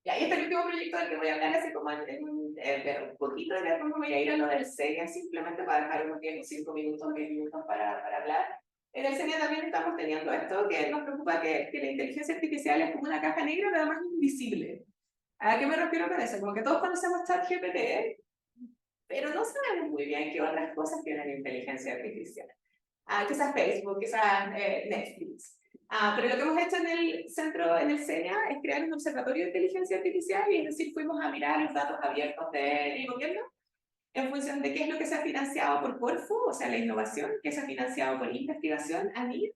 Y ahí está el último proyecto del que voy a hablar, así como un poquito, y después me voy a ir a lo del SENIA, simplemente para dejar unos 5 minutos, 10 minutos para hablar. En el SENIA también estamos teniendo esto, que nos preocupa que la inteligencia artificial es como una caja negra, pero además invisible. ¿A qué me refiero con eso? Como que todos conocemos ChatGPT, pero no sabemos muy bien qué otras cosas tienen inteligencia artificial. Quizás Facebook, quizás Netflix. Pero lo que hemos hecho en el centro, en el SENIA, es crear un observatorio de inteligencia artificial, y es decir, fuimos a mirar los datos abiertos del gobierno en función de qué es lo que se ha financiado por Corfo, o sea, la innovación, qué se ha financiado por investigación, ANIR,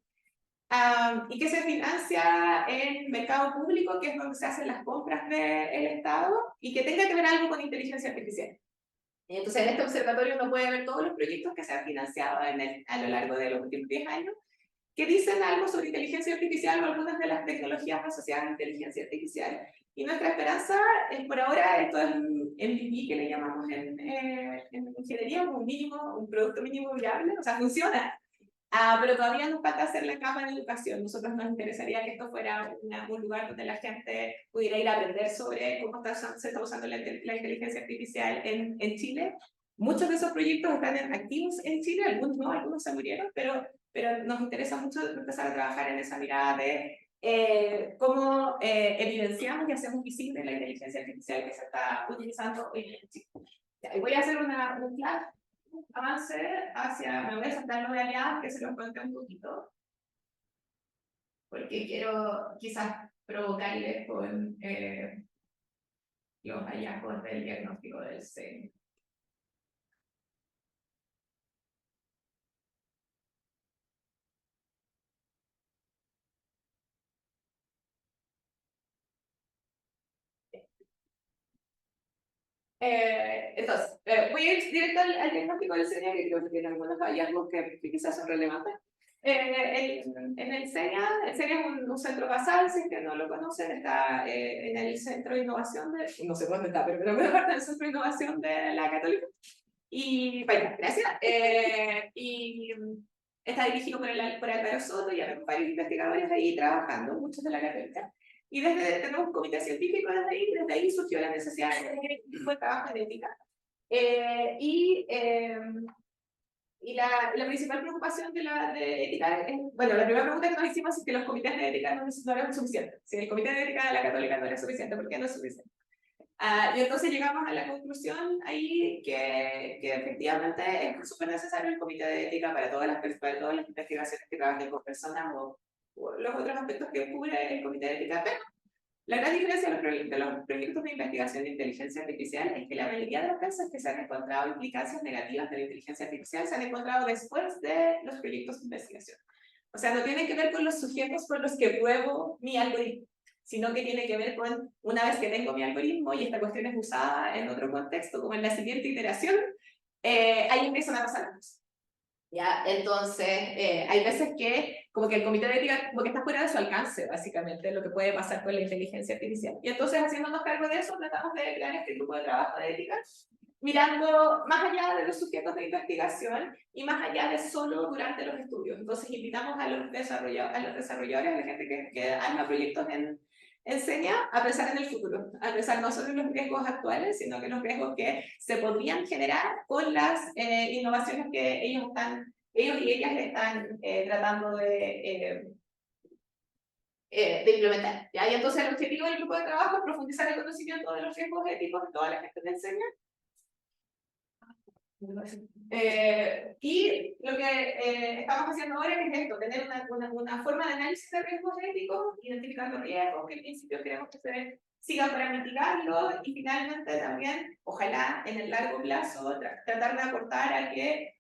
y qué se financia en mercado público, que es donde se hacen las compras del Estado, y que tenga que ver algo con inteligencia artificial. Entonces, en este observatorio uno puede ver todos los proyectos que se han financiado a lo largo de los últimos 10 años, que dicen algo sobre inteligencia artificial o algunas de las tecnologías asociadas a inteligencia artificial. Y nuestra esperanza es, por ahora, esto es un MVP que le llamamos en ingeniería, un producto mínimo viable, o sea, funciona. Pero todavía nos falta hacer la capa de educación. Nosotros nos interesaría que esto fuera un lugar donde la gente pudiera ir a aprender sobre cómo se está usando la inteligencia artificial en Chile. Muchos de esos proyectos están activos en Chile, algunos no, algunos se murieron, pero nos interesa mucho empezar a trabajar en esa mirada de cómo evidenciamos y hacemos visible la inteligencia artificial que se está utilizando hoy en Chile. Y voy a hacer un flash avance hacia, me voy a saltar los de aliados que se los conté un poquito, porque quiero quizás provocarles con los hallazgos del diagnóstico del SENIA. Entonces, voy a ir directo al diagnóstico del SENIA, que creo que tiene algunos hallazgos que quizás son relevantes. En el SENIA es un centro basal, si es que no lo conocen, está en el Centro de Innovación no sé dónde está, pero me parte del Centro de Innovación de la Católica. Y, bueno, gracias. Y está dirigido por Álvaro Soto, y hay varios investigadores ahí trabajando, muchos de la Católica. Y tenemos un comité científico desde ahí surgió la necesidad de trabajo en ética. Y la principal preocupación de ética es, bueno, la primera pregunta que nos hicimos es que los comités de ética no eran suficientes. Si el comité de ética de la Católica no era suficiente, ¿por qué no es suficiente? Y entonces llegamos a la conclusión ahí que efectivamente es súper necesario el comité de ética para todas las investigaciones que trabajen con personas o los otros aspectos que cubre el comité de ética. Pero la gran diferencia de los proyectos de investigación de inteligencia artificial es que la mayoría de las veces que se han encontrado implicancias negativas de la inteligencia artificial se han encontrado después de los proyectos de investigación. O sea, no tienen que ver con los sujetos por los que pruebo mi algoritmo, sino que tiene que ver con una vez que tengo mi algoritmo y esta cuestión es usada en otro contexto, como en la siguiente iteración, ahí empiezan a pasar las cosas. ¿Ya? Entonces, hay veces que como que el comité de ética como que está fuera de su alcance, básicamente, lo que puede pasar con la inteligencia artificial. Y entonces, haciéndonos cargo de eso, tratamos de crear este grupo de trabajo de ética, mirando más allá de los sujetos de investigación y más allá de solo durante los estudios. Entonces, invitamos a los desarrolladores, a la gente que haga proyectos en SENIA a pensar en el futuro, a pensar no solo en los riesgos actuales, sino que los riesgos que se podrían generar con las innovaciones que ellos y ellas están tratando de implementar. ¿Ya? Y entonces el objetivo del grupo de trabajo es profundizar el conocimiento de los riesgos éticos de toda la gente que enseña. Y lo que estamos haciendo ahora es esto, tener una forma de análisis de riesgos éticos, identificar los riesgos, qué principios queremos que se sigan para mitigarlos y finalmente también, ojalá en el largo plazo, tratar de aportar a que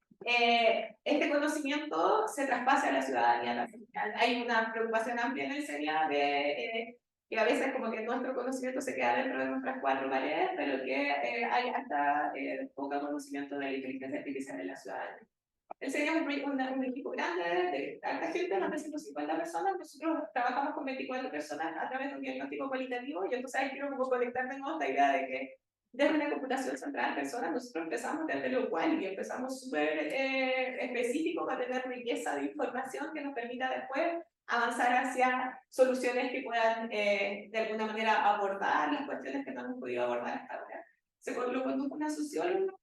este conocimiento se traspase a la ciudadanía. Hay una preocupación amplia en el SENIA de que a veces como que nuestro conocimiento se queda dentro de nuestras cuatro paredes, pero que hay hasta poco conocimiento de la inteligencia artificial en la ciudadanía. El SENIA es un equipo grande de alta gente, más de 150 personas. Nosotros trabajamos con 24 personas a través de un diagnóstico cualitativo y entonces ahí quiero como conectar de nuevo esta idea de que desde una computación centrada en personas, nosotros empezamos desde lo cual y empezamos súper específicos para tener riqueza de información que nos permita después avanzar hacia soluciones que puedan de alguna manera abordar las cuestiones que no hemos podido abordar hasta ahora. Se lo condujo una socióloga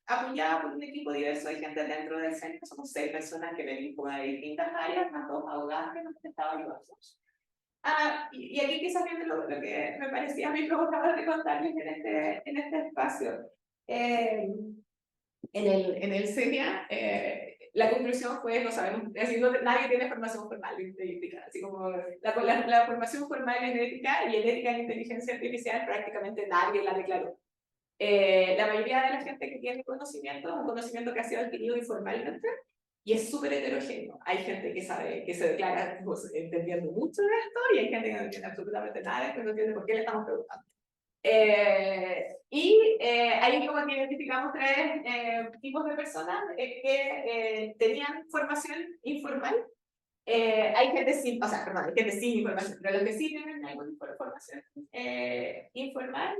apoyada por un equipo diverso de gente dentro del centro. Somos 6 personas que venimos de distintas áreas, más 2 abogados que nos han estado ayudando. Y aquí quizás viene lo que me parecía a mí provocador de contarles en este espacio. En el CENIA, la conclusión fue, no sabemos, así, nadie tiene formación formal en ética, así como la formación formal en ética y en ética en inteligencia artificial prácticamente nadie la declaró. La mayoría de la gente que tiene conocimiento es un conocimiento que ha sido adquirido informalmente y es súper heterogéneo. Hay gente que sabe, que se declara pues, entendiendo mucho de esto y hay gente que no entiende absolutamente nada de esto, no entiende por qué le estamos preguntando. Ahí como que identificamos 3 tipos de personas que tenían formación informal. Hay gente sin, o sea, perdón, hay gente sin información, pero los que sí tienen algún tipo de formación informal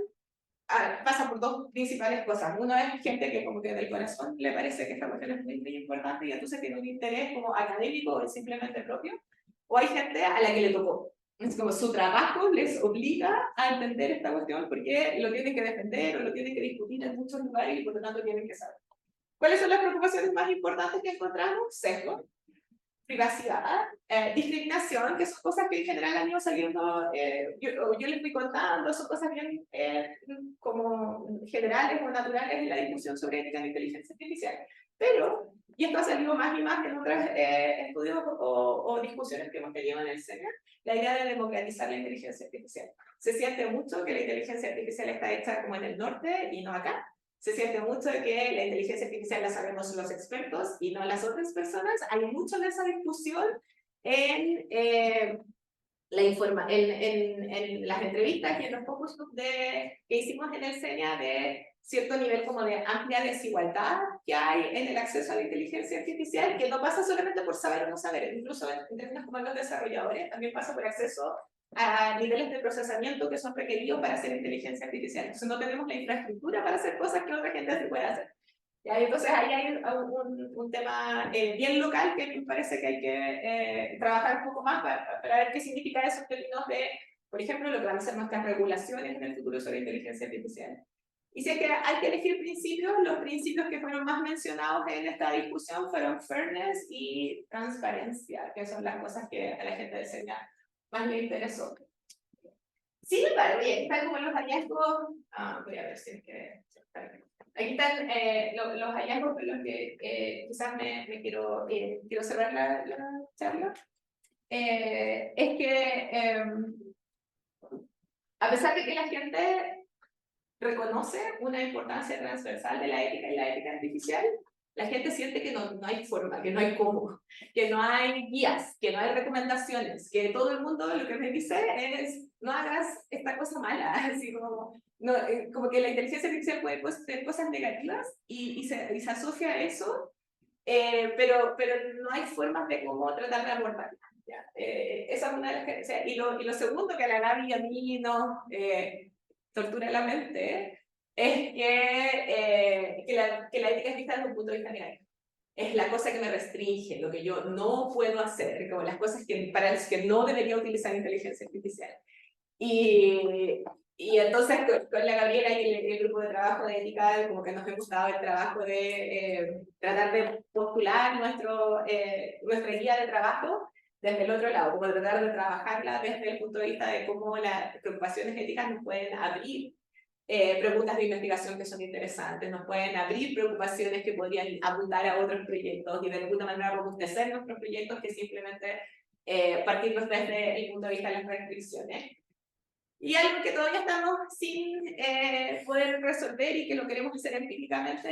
pasa por 2 principales cosas. Uno es gente que como que del corazón le parece que esta cuestión es muy importante y entonces tiene un interés como académico o simplemente propio. O hay gente a la que le tocó. Es como su trabajo les obliga a entender esta cuestión porque lo tienen que defender o lo tienen que discutir en muchos lugares y por lo tanto tienen que saber. ¿Cuáles son las preocupaciones más importantes que encontramos? Sesgo, privacidad, discriminación, que son cosas que en general han ido saliendo, yo les fui contando, son cosas bien como generales o naturales en la discusión sobre ética de inteligencia artificial. Pero, y esto ha salido más y más en otros estudios o discusiones que hemos tenido en el SENA, la idea de democratizar la inteligencia artificial. Se siente mucho que la inteligencia artificial está hecha como en el norte y no acá. Se siente mucho de que la inteligencia artificial la sabemos los expertos y no las otras personas. Hay mucho de esa discusión en, en las entrevistas y en los focus group que hicimos en el SENIA de cierto nivel como de amplia desigualdad que hay en el acceso a la inteligencia artificial, que no pasa solamente por saber o no saber, incluso en términos como los desarrolladores, también pasa por acceso a niveles de procesamiento que son requeridos para hacer inteligencia artificial. Entonces no tenemos la infraestructura para hacer cosas que otra gente se puede hacer. ¿Ya? Entonces ahí hay un tema bien local que me parece que hay que trabajar un poco más para ver qué significa eso en términos de, por ejemplo, lo que van a ser nuestras regulaciones en el futuro sobre inteligencia artificial. Y si es que hay que elegir principios, los principios que fueron más mencionados en esta discusión fueron fairness y transparencia, que son las cosas que a la gente del SENA más le interesó. Sin embargo, aquí están como los hallazgos, voy a ver si es que... Aquí están los hallazgos con los que quizás me quiero cerrar la charla. Es que a pesar de que la gente reconoce una importancia transversal de la ética y la ética artificial, la gente siente que no hay forma, que no hay cómo, que no hay guías, que no hay recomendaciones, que todo el mundo lo que me dice es no hagas esta cosa mala, así como, no, como que la inteligencia artificial puede tener cosas negativas y se asocia a eso, pero no hay formas de cómo tratar de abordarla. Esa es una de las que, o sea, y lo segundo que a la Gaby y a mí nos tortura la mente es que la ética es vista desde un punto de vista negativo. Es la cosa que me restringe, lo que yo no puedo hacer, como las cosas para las que no debería utilizar inteligencia artificial. Y entonces con la Gabriela y el grupo de trabajo de ética, como que nos ha gustado el trabajo de tratar de postular nuestra guía de trabajo desde el otro lado, como tratar de trabajarla desde el punto de vista de cómo las preocupaciones éticas nos pueden abrir preguntas de investigación que son interesantes, nos pueden abrir preocupaciones que podrían apuntar a otros proyectos y de alguna manera robustecer nuestros proyectos que simplemente partirlos desde el punto de vista de las restricciones. Y algo que todavía estamos sin poder resolver y que lo queremos hacer empíricamente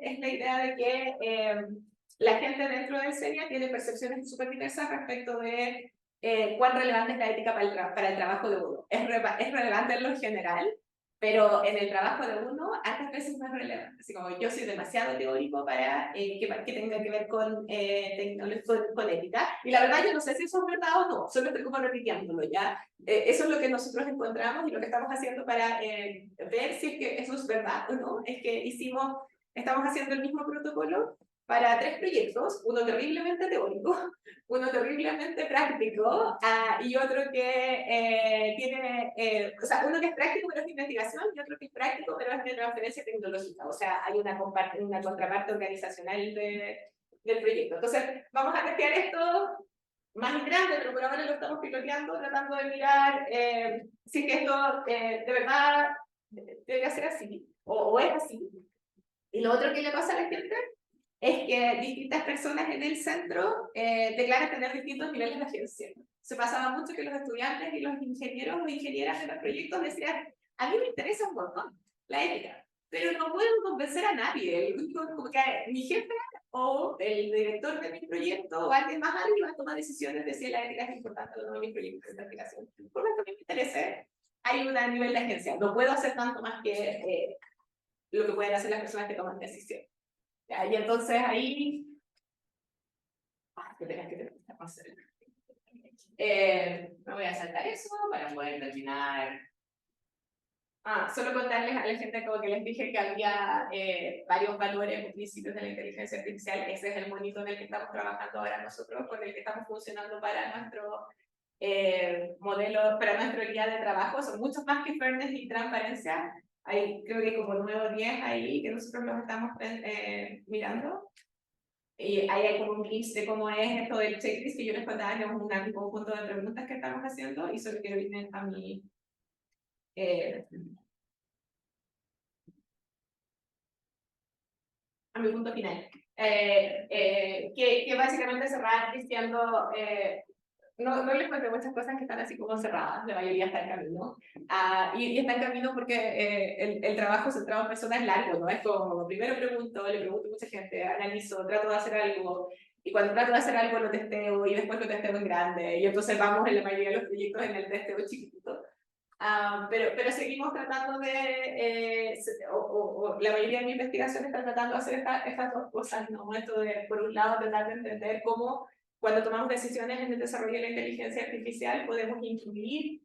es la idea de que la gente dentro del CENIA tiene percepciones súper diversas respecto de cuán relevante es la ética para el trabajo de uno. Es relevante en lo general, pero en el trabajo de uno, hartas veces no es relevante. Así como yo soy demasiado teórico para que tenga que ver con ética. Y la verdad yo no sé si eso es verdad o no, solo estoy como repitiéndolo ya. Eso es lo que nosotros encontramos y lo que estamos haciendo para ver si es que eso es verdad o no. Es que estamos haciendo el mismo protocolo para 3 proyectos, uno terriblemente teórico, uno terriblemente práctico y otro que o sea, uno que es práctico pero es de investigación y otro que es práctico pero es de transferencia tecnológica. O sea, hay una contraparte organizacional del proyecto. Entonces, vamos a testear esto más grande, pero por ahora lo estamos piloteando, tratando de mirar si que esto de verdad debería ser así, o es así. Y lo otro que le pasa a la gente es que distintas personas en el centro declaran tener distintos niveles de agencia. Se pasaba mucho que los estudiantes y los ingenieros o ingenieras de los proyectos decían, a mí me interesa un montón la ética, pero no puedo convencer a nadie. Como que mi jefe o el director de mi proyecto o alguien más arriba toma decisiones de si la ética es importante o no en mis proyectos de investigación. Por lo que a mí me interesa, hay un nivel de agencia. No puedo hacer tanto más que lo que pueden hacer las personas que toman decisiones. Y entonces ahí... que tengas que tener esta cosa. Me voy a saltar eso para poder terminar. Solo contarles a la gente como que les dije que había varios valores o principios de la inteligencia artificial. Ese es el monito en el que estamos trabajando ahora nosotros, con el que estamos funcionando para nuestro modelo, para nuestro guía de trabajo. Son muchos más que fairness y transparencia. Hay creo que como 9 o 10 ahí que nosotros los estamos mirando. Y ahí hay como un list de cómo es esto del checklist que yo les contaba, que es un conjunto de preguntas que estamos haciendo y solo quiero irme a mi punto final. Que básicamente cerrar diciendo, no les cuento muchas cosas que están así como cerradas, la mayoría está en camino. Y está en camino porque el trabajo centrado en personas es largo, ¿no? Es como, primero le pregunto a mucha gente, analizo, trato de hacer algo, y cuando trato de hacer algo lo testeo, y después lo testeo en grande, y entonces vamos en la mayoría de los proyectos en el testeo chiquitito. Pero seguimos tratando de, la mayoría de mi investigación está tratando de hacer estas dos cosas, ¿no? Esto de, por un lado, tratar de entender cómo cuando tomamos decisiones en el desarrollo de la inteligencia artificial podemos incluir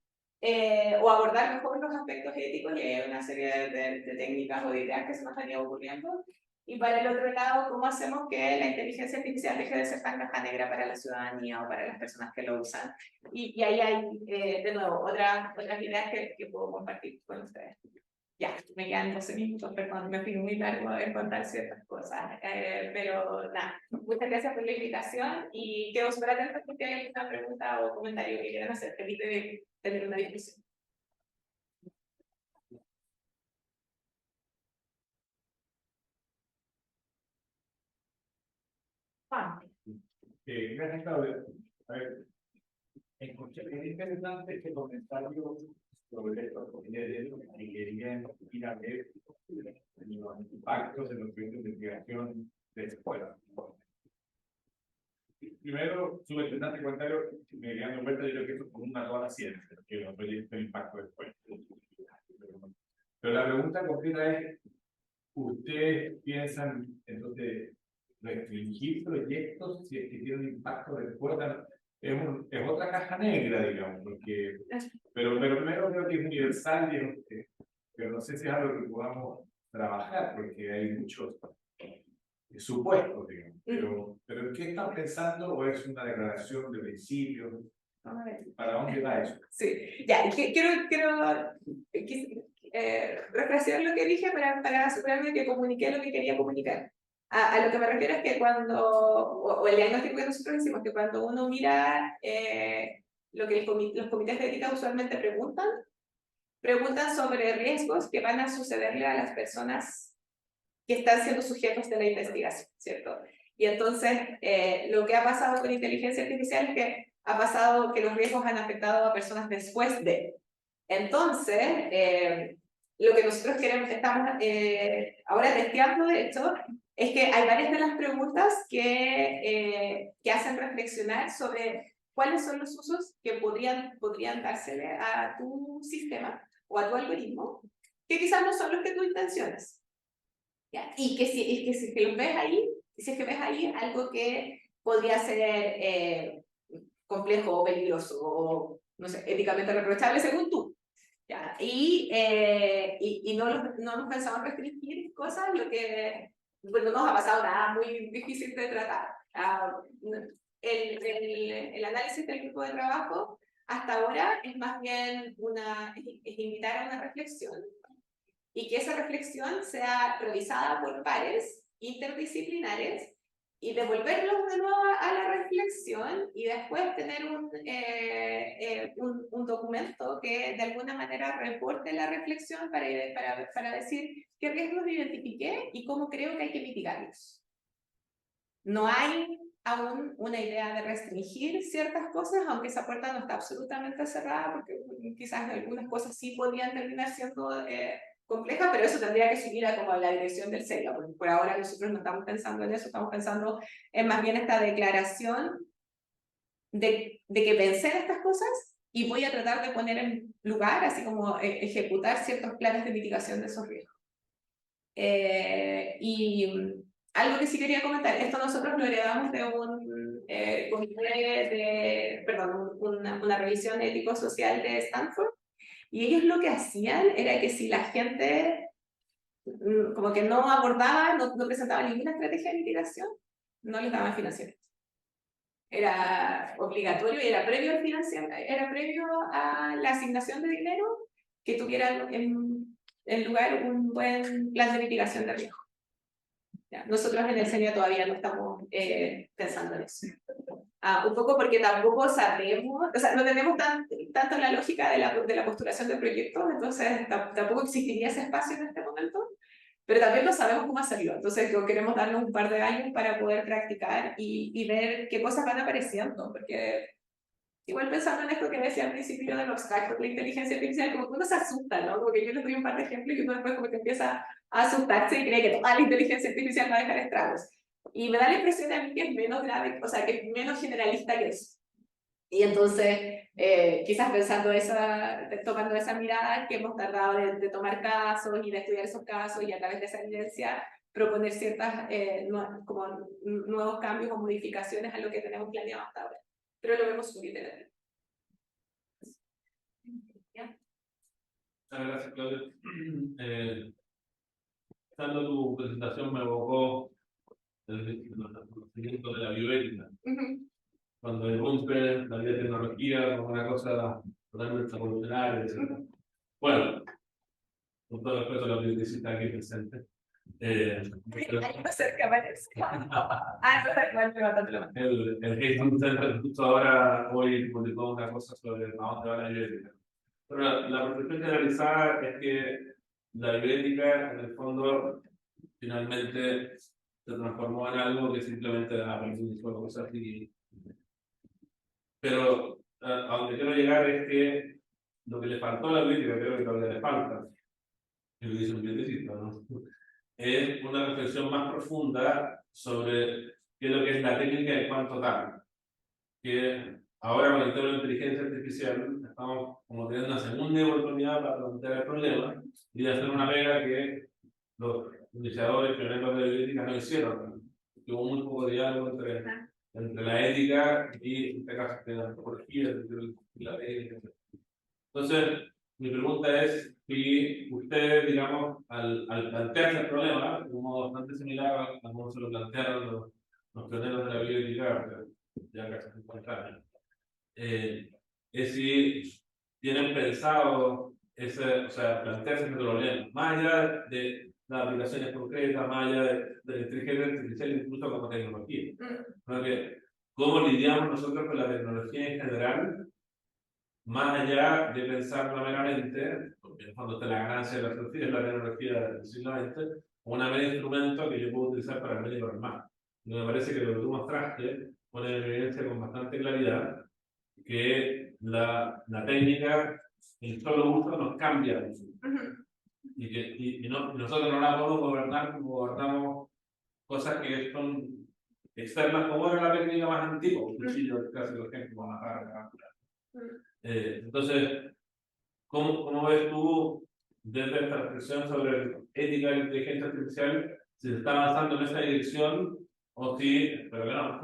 o abordar mejor los aspectos éticos, y hay una serie de técnicas o de ideas que se nos han ido ocurriendo. Y para el otro lado, cómo hacemos que la inteligencia artificial deje de ser tan caja negra para la ciudadanía o para las personas que lo usan. Y ahí hay, de nuevo, otras ideas que puedo compartir con ustedes. Ya, me quedan 12 minutos, perdón, me fui muy largo en contar ciertas cosas, pero nada, muchas gracias por la invitación y quedo súper atenta si hay alguna pregunta o comentario que quieran hacer. Feliz de tener una discusión. Gracias, Claudia. A ver, escuché, es interesante este comentario sobre esto, y querían ir a ver los impactos de los proyectos de investigación de escuela. Primero, su interesante comentario, me dando vuelta, yo creo que eso es como una toda la ciencia, que los proyectos de impacto de escuela. Pero la pregunta concreta es, ¿ustedes piensan entonces restringir proyectos si es que tienen un impacto después? Es otra caja negra, digamos, porque, pero primero creo que es universal, pero no sé si es algo que podamos trabajar, porque hay muchos supuestos, digamos. Pero ¿en qué están pensando o es una declaración de principios? ¿Para dónde va eso? Sí, ya, quiero refrescar lo que dije para asegurarme que comuniqué lo que quería comunicar. A lo que me refiero es que o el diagnóstico que nosotros decimos, que cuando uno mira lo que los comités de ética usualmente preguntan sobre riesgos que van a sucederle a las personas que están siendo sujetos de la investigación, ¿cierto? Y entonces, lo que ha pasado con inteligencia artificial es que ha pasado que los riesgos han afectado a personas después de. Entonces, lo que nosotros estamos ahora testeando, de hecho, es que hay varias de las preguntas que hacen reflexionar sobre cuáles son los usos que podrían dársele a tu sistema o a tu algoritmo, que quizás no son los que tú intencionas. ¿Ya? Y que si que los ves ahí, si es que ves ahí algo que podría ser complejo o peligroso o, no sé, éticamente reprochable según tú. ¿Ya? Y no nos pensamos restringir cosas, lo que bueno, no nos ha pasado nada muy difícil de tratar. El análisis del grupo de trabajo hasta ahora es más bien es invitar a una reflexión y que esa reflexión sea revisada por pares interdisciplinares y devolverlos de nuevo a la reflexión y después tener un documento que de alguna manera reporte la reflexión para decir qué riesgos identifiqué y cómo creo que hay que mitigarlos. No hay aún una idea de restringir ciertas cosas, aunque esa puerta no está absolutamente cerrada, porque quizás algunas cosas sí podrían terminar siendo complejas, pero eso tendría que subir a como la dirección del CELA, porque por ahora nosotros no estamos pensando en eso, estamos pensando en más bien esta declaración de que pensé en estas cosas y voy a tratar de poner en lugar, así como ejecutar ciertos planes de mitigación de esos riesgos. Algo que sí quería comentar, esto nosotros lo heredamos de un comité una revisión ético-social de Stanford, y ellos lo que hacían era que si la gente como que no abordaba, no presentaba ninguna estrategia de mitigación, no les daban financiamiento. Era obligatorio y era previo al financiamiento, era previo a la asignación de dinero que tuvieran en lugar un buen plan de mitigación de riesgo. ¿Ya? Nosotros en el CENIA todavía no estamos pensando en eso. Un poco porque tampoco sabemos, o sea, no tenemos tanto la lógica de la postulación de proyectos, entonces tampoco existiría ese espacio en este momento, pero también no sabemos cómo hacerlo. Entonces queremos darnos un par de años para poder practicar y ver qué cosas van apareciendo, porque igual pensando en esto que decía al principio de los abstracto de la inteligencia artificial, como que uno se asusta, ¿no? Como que yo les doy un par de ejemplos y uno después como que empieza a asustarse y cree que toda la inteligencia artificial va a dejar estragos. Y me da la impresión a mí que es menos grave, o sea, que es menos generalista que eso. Y entonces, quizás tomando esa mirada que hemos tratado de tomar casos y de estudiar esos casos y a través de esa evidencia proponer ciertas como nuevos cambios o modificaciones a lo que tenemos planeado hasta ahora. Pero lo vemos muy interesante. Gracias, Claudia. Dando tu presentación me evocó el conocimiento de la bioética. Cuando irrumpe la biotecnología como una cosa totalmente revolucionaria, etc. Bueno, con todo el respeto a la bioeticista aquí presente. El Hastings Center justo ahora hoy publicó una cosa sobre a dónde va la bioética. Pero la reflexión generalizada es que la bioética en el fondo finalmente se transformó en algo que simplemente aprendí cosas y... Pero a donde quiero llegar es que lo que le faltó a la bioética, creo que todavía le falta, y lo dice un bioeticista, ¿no? Es una reflexión más profunda sobre qué es lo que es la técnica del cuánto tal. Que ahora con el tema de la inteligencia artificial estamos como teniendo una segunda oportunidad para plantear el problema y de hacer una pega que los iniciadores pioneros de la bioética no hicieron. Hubo muy poco diálogo entre la ética y, en este caso, la antropología y la ética. Entonces, mi pregunta es si ustedes, digamos, al plantearse el problema, de un modo bastante similar a como se lo plantearon los pioneros de la bioética, ya casi 50 años, es si tienen pensado plantearse ese problema, más allá de las aplicaciones concretas, más allá de la inteligencia artificial, incluso como tecnología. ¿No? Que, ¿cómo lidiamos nosotros con la tecnología en general? Más allá de pensar meramente, porque en el fondo está la ganancia de la tecnología del siglo XX, una mera instrumento que yo puedo utilizar para el bien y para el mal. Y me parece que lo que tú mostraste pone en evidencia con bastante claridad que la técnica en solo uso nos cambia. Y que nosotros no la podemos gobernar como gobernamos cosas que son externas, como era la técnica más antigua, un cuchillo, el clásico ejemplo, para matar a entonces, ¿cómo ves tú desde esta reflexión sobre ética de la inteligencia artificial, si se está avanzando en esa dirección o si, pero que no,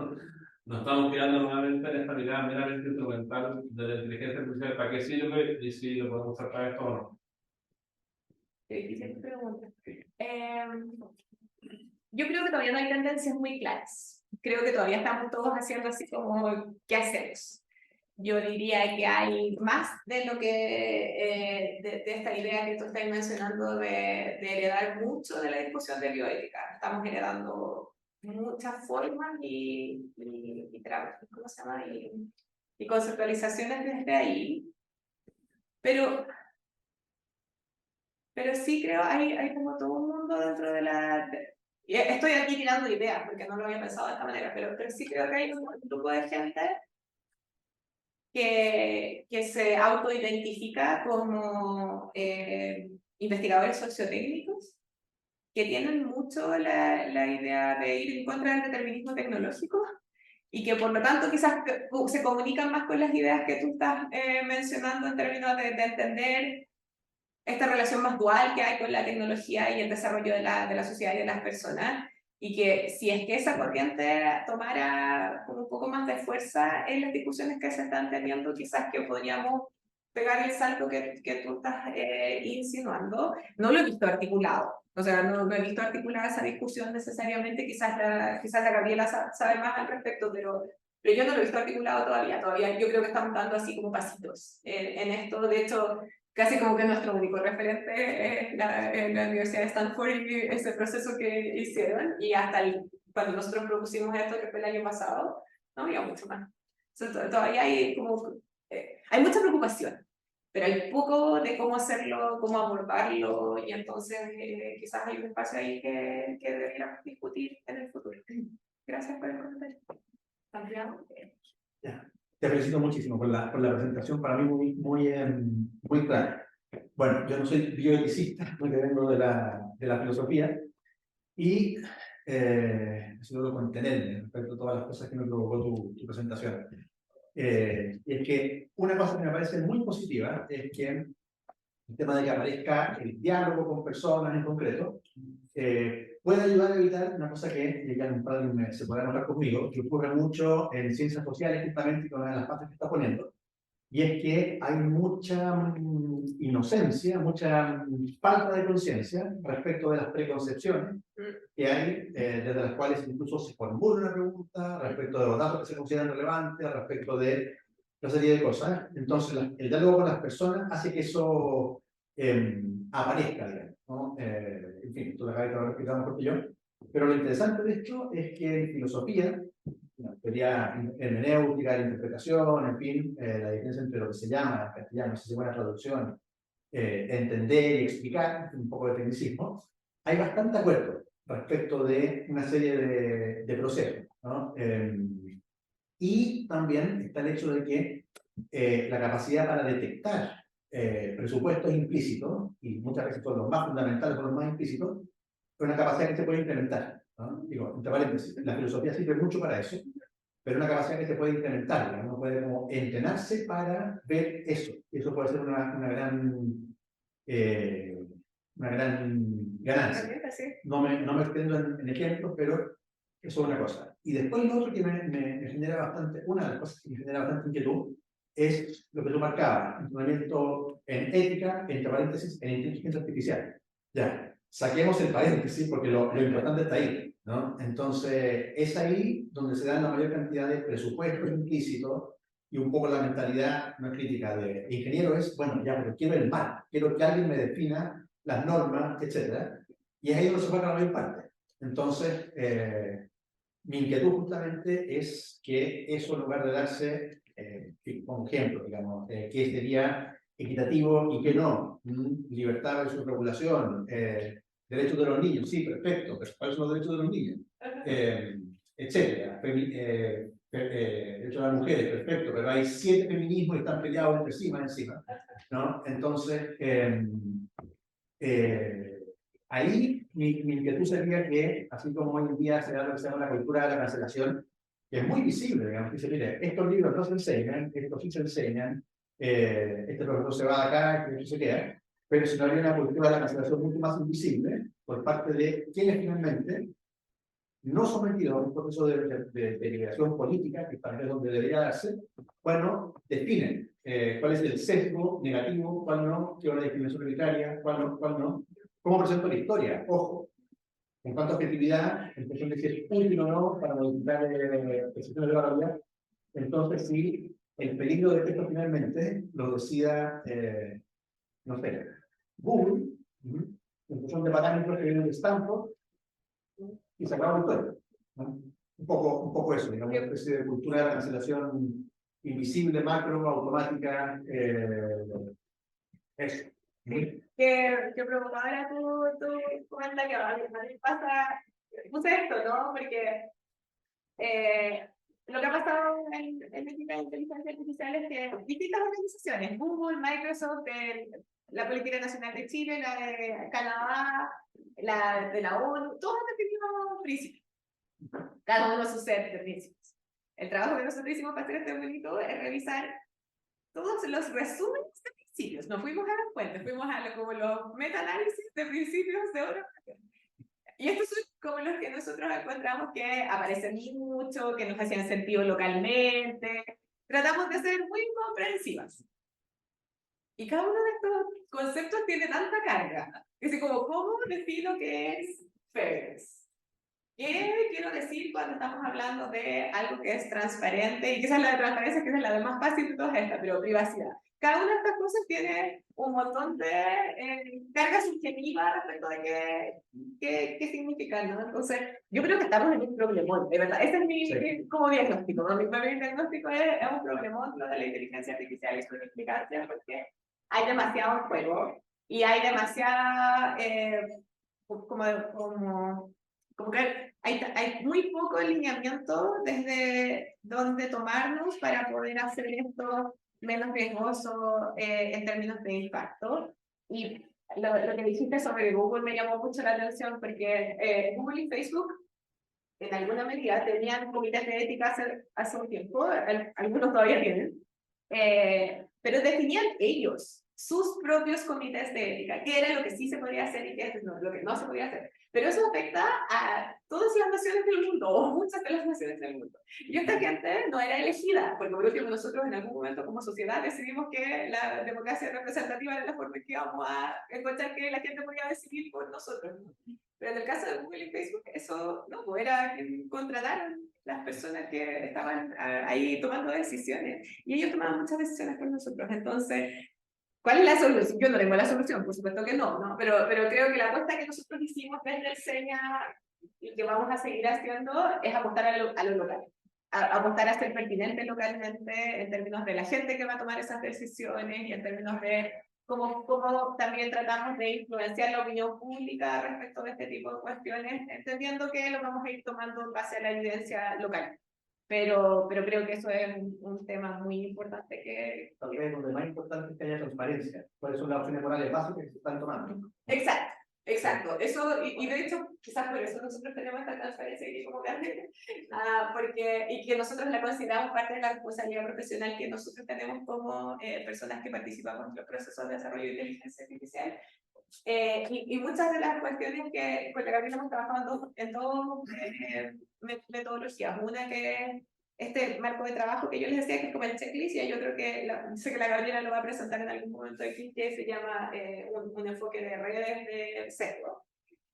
nos estamos quedando nuevamente en esta mirada meramente instrumental de la inteligencia artificial, para qué sirve y si lo podemos usar para esto o no? Qué difícil pregunta. Yo creo que todavía no hay tendencias muy claras. Creo que todavía estamos todos haciendo así como, ¿qué hacemos? Yo diría que hay más de lo que, de esta idea que tú estás mencionando de heredar mucho de la discusión de bioética. Estamos heredando muchas formas ¿cómo se llama? Y conceptualizaciones desde ahí. Pero sí creo hay como todo un mundo dentro de estoy aquí tirando ideas porque no lo había pensado de esta manera, pero sí creo que hay un grupo de gente que se autoidentifica como investigadores sociotécnicos, que tienen mucho la idea de ir en contra del determinismo tecnológico y que por lo tanto quizás se comunican más con las ideas que tú estás mencionando en términos de entender esta relación más dual que hay con la tecnología y el desarrollo de la sociedad y de las personas, y que si es que esa corriente tomara como un poco más de fuerza en las discusiones que se están teniendo, quizás que podríamos pegar el salto que tú estás insinuando. No lo he visto articulado, o sea, no he visto articulada esa discusión necesariamente, quizás la Gabriela sabe más al respecto, pero yo no lo he visto articulado todavía yo creo que estamos dando así como pasitos en esto. De hecho, casi como que nuestro único referente es la Universidad de Stanford y ese proceso que hicieron, y hasta cuando nosotros propusimos esto, que fue el año pasado, no había mucho más. Entonces, todavía hay como, hay mucha preocupación, pero hay poco de cómo hacerlo, cómo abordarlo, y entonces quizás hay un espacio ahí que deberíamos discutir en el futuro. Gracias por el comentario. Santiago. Ya. Te felicito muchísimo por la presentación, para mí muy clara. Bueno, yo no soy bioeticista, porque vengo de la filosofía, y eso logro contenerme respecto a todas las cosas que me provocó tu presentación. Y es que una cosa que me parece muy positiva es que el tema de que aparezca el diálogo con personas en concreto puede ayudar a evitar una cosa que ya un padre se podrá notar conmigo, que ocurre mucho en ciencias sociales, justamente con una de las partes que está poniendo, y es que hay mucha inocencia, mucha falta de conciencia respecto de las preconcepciones que hay, desde las cuales incluso se formula una pregunta respecto de los datos que se consideran relevantes, respecto de una serie de cosas. Entonces, el diálogo con las personas hace que eso aparezca, digamos, ¿no? En fin, tú lo acabas de explicar mejor que yo. Pero lo interesante de esto es que en filosofía, la teoría hermenéutica, la interpretación, en fin, la diferencia entre lo que se llama en castellano, si es buena traducción, entender y explicar, un poco de tecnicismo, hay bastante acuerdo respecto de una serie de procesos, ¿no? Y también está el hecho de que la capacidad para detectar presupuestos implícitos, y muchas veces son los más fundamentales o los más implícitos, es una capacidad que se puede implementar, ¿no? Digo, entre paréntesis, la filosofía sirve mucho para eso, pero es una capacidad que se puede implementar, ¿no? Uno puede como entrenarse para ver eso, y eso puede ser una gran ganancia. No me extiendo en ejemplos, pero eso es una cosa. Y después lo otro que me genera bastante, una de las cosas que me genera bastante inquietud, es lo que tú marcabas, entrenamiento en ética, entre paréntesis, en inteligencia artificial. Ya, saquemos el paréntesis porque lo importante está ahí, ¿no? Entonces, es ahí donde se dan la mayor cantidad de presupuestos implícitos y un poco la mentalidad no crítica de ingeniero es, bueno, ya, pero quiero el mal, quiero que alguien me defina las normas, etcétera. Y ahí es donde se juega la mayor parte. Entonces, mi inquietud justamente es que eso, en lugar de darse, como ejemplo, digamos, que sería equitativo y que no, libertad de su regulación, derechos de los niños, sí, perfecto, pero ¿cuáles son los derechos de los niños? Etcétera. Derechos de las mujeres, perfecto, pero hay 7 feminismos y están peleados entre sí, más encima, ¿no? Entonces, ahí mi inquietud sería que, así como hoy en día se da lo que se llama la cultura de la cancelación, que es muy visible, digamos, que dice, mire, estos libros no se enseñan, estos sí se enseñan, este profesor se va de acá, que eso se queda, pero si no habría una cultura de la cancelación mucho más invisible por parte de quienes finalmente, no sometidos a un proceso de liberación política, que también es donde debería darse, bueno, definen cuál es el sesgo negativo, cuál no, qué es una discriminación arbitraria, cuál no, cómo presento la historia, ojo, en cuanto a objetividad, en función de si es útil o no para modificar el sistema de la realidad, entonces sí, el peligro de que esto finalmente lo decida, no sé, Google, en función de parámetros que vienen de Stanford, y se acaba el juego, ¿no? Un poco eso, digamos, una especie de cultura de la cancelación invisible, macro, automática, eso. Que provocadora tu comentario. A mí me pasa, puse esto, ¿no? Porque lo que ha pasado en el equipo de inteligencia artificial es que distintas organizaciones, Google, Microsoft, la Política Nacional de Chile, la de Canadá, la de la ONU, todos han definido principios, cada uno sus set de principios. El trabajo que nosotros hicimos para hacer este bonito es revisar todos los resúmenes de principios. No fuimos a las fuentes, fuimos a como los meta-análisis de principios de otras. Y estos son como los que nosotros encontramos que aparecen mucho, que nos hacían sentido localmente. Tratamos de ser muy comprensivas. Y cada uno de estos conceptos tiene tanta carga. Es decir, como, ¿cómo defino qué es fairness? ¿Qué quiero decir cuando estamos hablando de algo que es transparente? Y quizás la de transparencia, que es la de más fácil de todas estas, pero privacidad. Cada una de estas cosas tiene un montón de carga subjetiva respecto de qué significa, ¿no? Entonces, yo creo que estamos en un problemón, de verdad. Ese es mi como diagnóstico, ¿no? Mi diagnóstico es un problemón lo de la inteligencia artificial y su implicancia, porque hay demasiado juego y hay demasiada, como que hay muy poco alineamiento desde dónde tomarnos para poder hacer esto menos riesgoso en términos de impacto. Y lo que dijiste sobre Google me llamó mucho la atención porque Google y Facebook en alguna medida tenían comités de ética hace un tiempo, algunos todavía tienen, pero definían ellos sus propios comités de ética, qué era lo que sí se podía hacer y qué es lo que no se podía hacer. Pero eso afecta a todas las naciones del mundo, o muchas de las naciones del mundo. Y esta gente no era elegida, porque por último nosotros en algún momento como sociedad decidimos que la democracia representativa era la forma en que íbamos a encontrar que la gente podía decidir por nosotros. Pero en el caso de Google y Facebook, eso no, era que contrataron las personas que estaban ahí tomando decisiones. Y ellos tomaban muchas decisiones por nosotros. Entonces, ¿cuál es la solución? Yo no tengo la solución, por supuesto que no, ¿no? Pero creo que la apuesta que nosotros hicimos desde el SEñA y que vamos a seguir haciendo es apostar a lo local. Apostar a ser pertinente localmente en términos de la gente que va a tomar esas decisiones y en términos de cómo también tratamos de influenciar la opinión pública respecto de este tipo de cuestiones, entendiendo que lo vamos a ir tomando en base a la evidencia local. Pero creo que eso es un tema muy importante que... Tal vez lo más importante es que haya transparencia. ¿Cuáles son las opciones morales básicas que se están tomando? Exacto. Exacto, eso, y de hecho, quizás por eso nosotros tenemos esta transparencia aquí como grande, y que nosotros la consideramos parte de la responsabilidad profesional que nosotros tenemos como personas que participamos en los procesos de desarrollo de inteligencia artificial. Y muchas de las cuestiones que con la Gabriela hemos trabajado en dos metodologías. Una que es este marco de trabajo que yo les decía que es como el checklist, y hay otro que sé que la Gabriela lo va a presentar en algún momento aquí, que se llama un enfoque de redes de sesgo.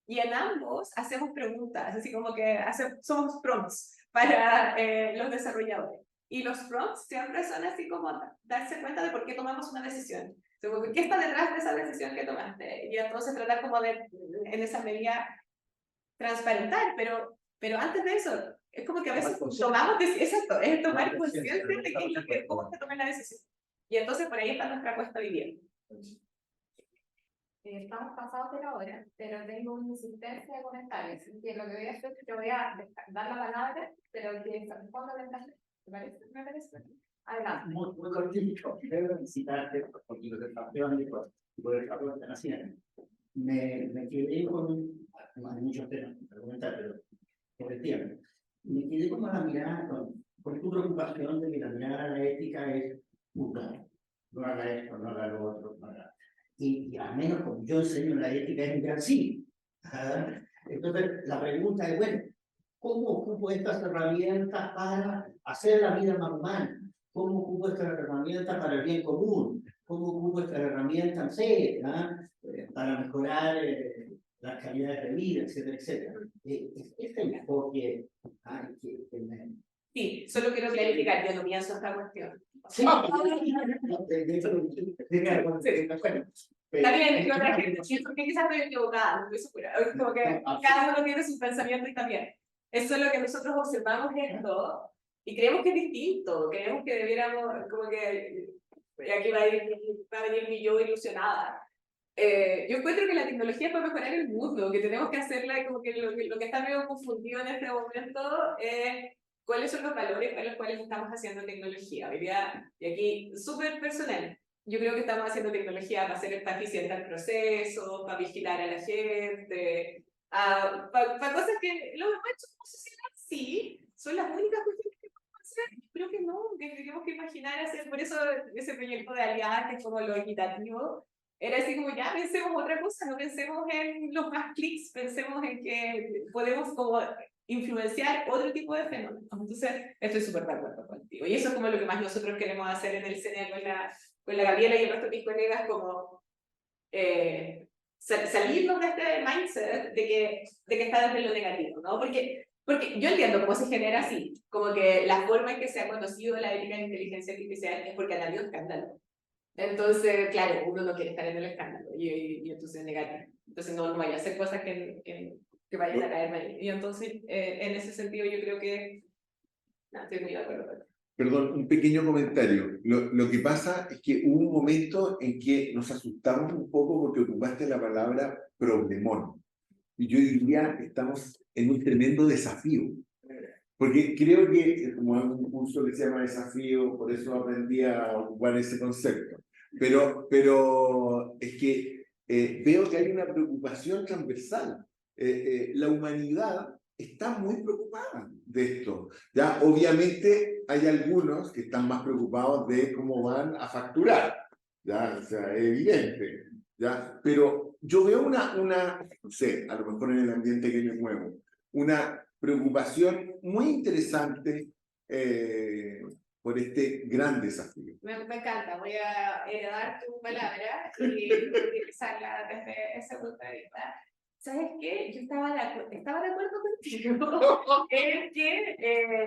Y en ambos hacemos preguntas, así como que somos prompts para los desarrolladores. Y los prompts siempre son así como darse cuenta de por qué tomamos una decisión. Como, ¿qué está detrás de esa decisión que tomaste? Y entonces tratar como de, en esa medida, transparentar, pero antes de eso, es como que a veces tomamos, exacto, es tomar conciencia de qué es lo que, cómo se toma la decisión. Y entonces por ahí está nuestra apuesta hoy día. Estamos pasados de la hora, pero tengo una insistencia de comentarios. Que lo que voy a hacer es que voy a dar la palabra, pero que responda a la. ¿Te parece? ¿Me parece? Adelante. Muy cortito, quiero felicitarte por tu presentación y por el trabajo que están haciendo. Me quedé con, hay muchos temas para comentar, pero por el tiempo, me quedé con la mirada, con tu preocupación de que la mirada a la ética es buscar, no haga esto, no haga lo otro, no haga. Y al menos como yo enseño la ética es mirar sí. Entonces la pregunta es, bueno, ¿cómo ocupo estas herramientas para hacer la vida más humana? ¿Cómo ocupo estas herramientas para el bien común? ¿Cómo ocupo estas herramientas, no sé, para mejorar las calidades de vida, etcétera, etcétera? Este enfoque que me... Sí, solo quiero clarificar, yo no pienso esta cuestión. Sí, de hecho, Está bien, que otra gente, siento que quizás estoy equivocada, no estoy segura. Es como que cada uno tiene su pensamiento y está bien. Eso es lo que nosotros observamos esto y creemos que es distinto, creemos que debiéramos, como que aquí va a venir mi yo ilusionada. Yo encuentro que la tecnología puede mejorar el mundo, que tenemos que hacerla, como que lo que está medio confundido en este momento es cuáles son los valores para los cuales estamos haciendo tecnología. Hoy día, y aquí súper personal, yo creo que estamos haciendo tecnología para hacer más eficiente el proceso, para vigilar a la gente, para cosas que lo hemos hecho como sociedad, sí, son las únicas cuestiones que podemos hacer. Yo creo que no, que tenemos que imaginar hacer, por eso ese proyecto de alianza, que es como lo equitativo, era así como ya pensemos otra cosa, no pensemos en los más clics, pensemos en que podemos como influenciar otro tipo de fenómenos. Entonces, estoy súper de acuerdo contigo. Y eso es como lo que más nosotros queremos hacer en el CNE con la Gabriela y el resto de mis colegas, como salirnos de este mindset de que está desde lo negativo, ¿no? Porque yo entiendo cómo se genera así, como que la forma en que se ha conocido la ética de inteligencia artificial es porque ha habido escándalo. Entonces, claro, uno no quiere estar en el escándalo y entonces negativo. Entonces no vaya a hacer cosas que vayan a caer mal. Y entonces, en ese sentido, yo creo que no, estoy muy de acuerdo. Perdón, un pequeño comentario. Lo que pasa es que hubo un momento en que nos asustamos un poco porque ocupaste la palabra problemón. Y yo diría que estamos en un tremendo desafío. Porque creo que, como hay un curso que se llama desafío, por eso aprendí a ocupar ese concepto. Pero es que veo que hay una preocupación transversal. La humanidad está muy preocupada de esto. ¿Ya? Sé, hay algunos que están más preocupados de cómo van a facturar, ¿ya? O sea, es evidente, ¿ya? Pero yo veo no sé, a lo mejor en el ambiente que me muevo, una preocupación muy interesante por este gran desafío. Me encanta, voy a heredar tu palabra y utilizarla desde ese punto de vista. ¿Sabes qué? Yo estaba de acuerdo contigo en que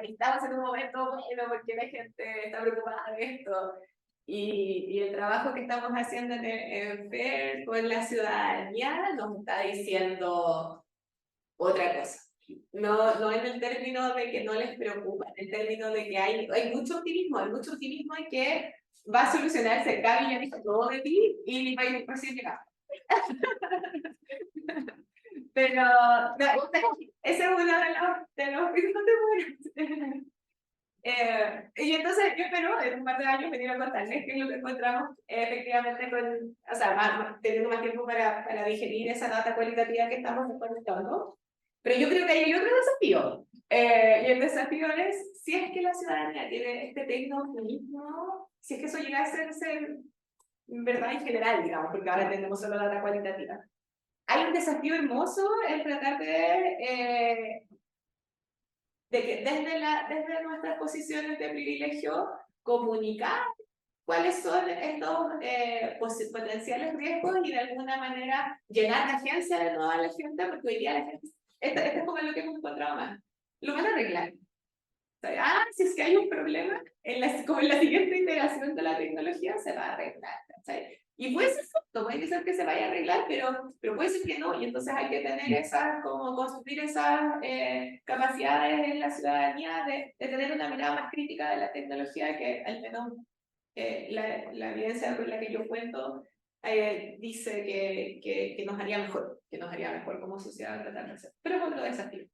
estamos en un momento bueno porque la gente está preocupada de esto y el trabajo que estamos haciendo en FAIR con la ciudadanía nos está diciendo otra cosa. No en el término de que no les preocupa, en el término de que hay mucho optimismo en que va a solucionarse. Gaby ya dijo todo de ti y mi país recién llegado. Pero ese es uno de los ritmos de muerte. Y entonces yo espero en un par de años venir a contarles qué es lo que encontramos efectivamente o sea, teniendo más tiempo para digerir esa data cualitativa que estamos recolectando. Pero yo creo que hay otro desafío. Y el desafío es si es que la ciudadanía tiene este tecnooptimismo, si es que eso llega a ser verdad en general, digamos, porque ahora tenemos solo data cualitativa. Hay un desafío hermoso en tratar de que desde nuestras posiciones de privilegio comunicar cuáles son estos potenciales riesgos y de alguna manera llenar la agencia de toda la gente, porque hoy día la gente, este es como lo que hemos encontrado más, lo van a arreglar. Si es que hay un problema, como en la siguiente iteración de la tecnología se va a arreglar. Y puede ser cierto, puede ser que se vaya a arreglar, pero puede ser que no, y entonces hay que tener esas, como construir esas capacidades en la ciudadanía de tener una mirada más crítica de la tecnología, que al menos la evidencia con la que yo cuento dice que nos haría mejor como sociedad tratar de hacer. Pero es otro desafío.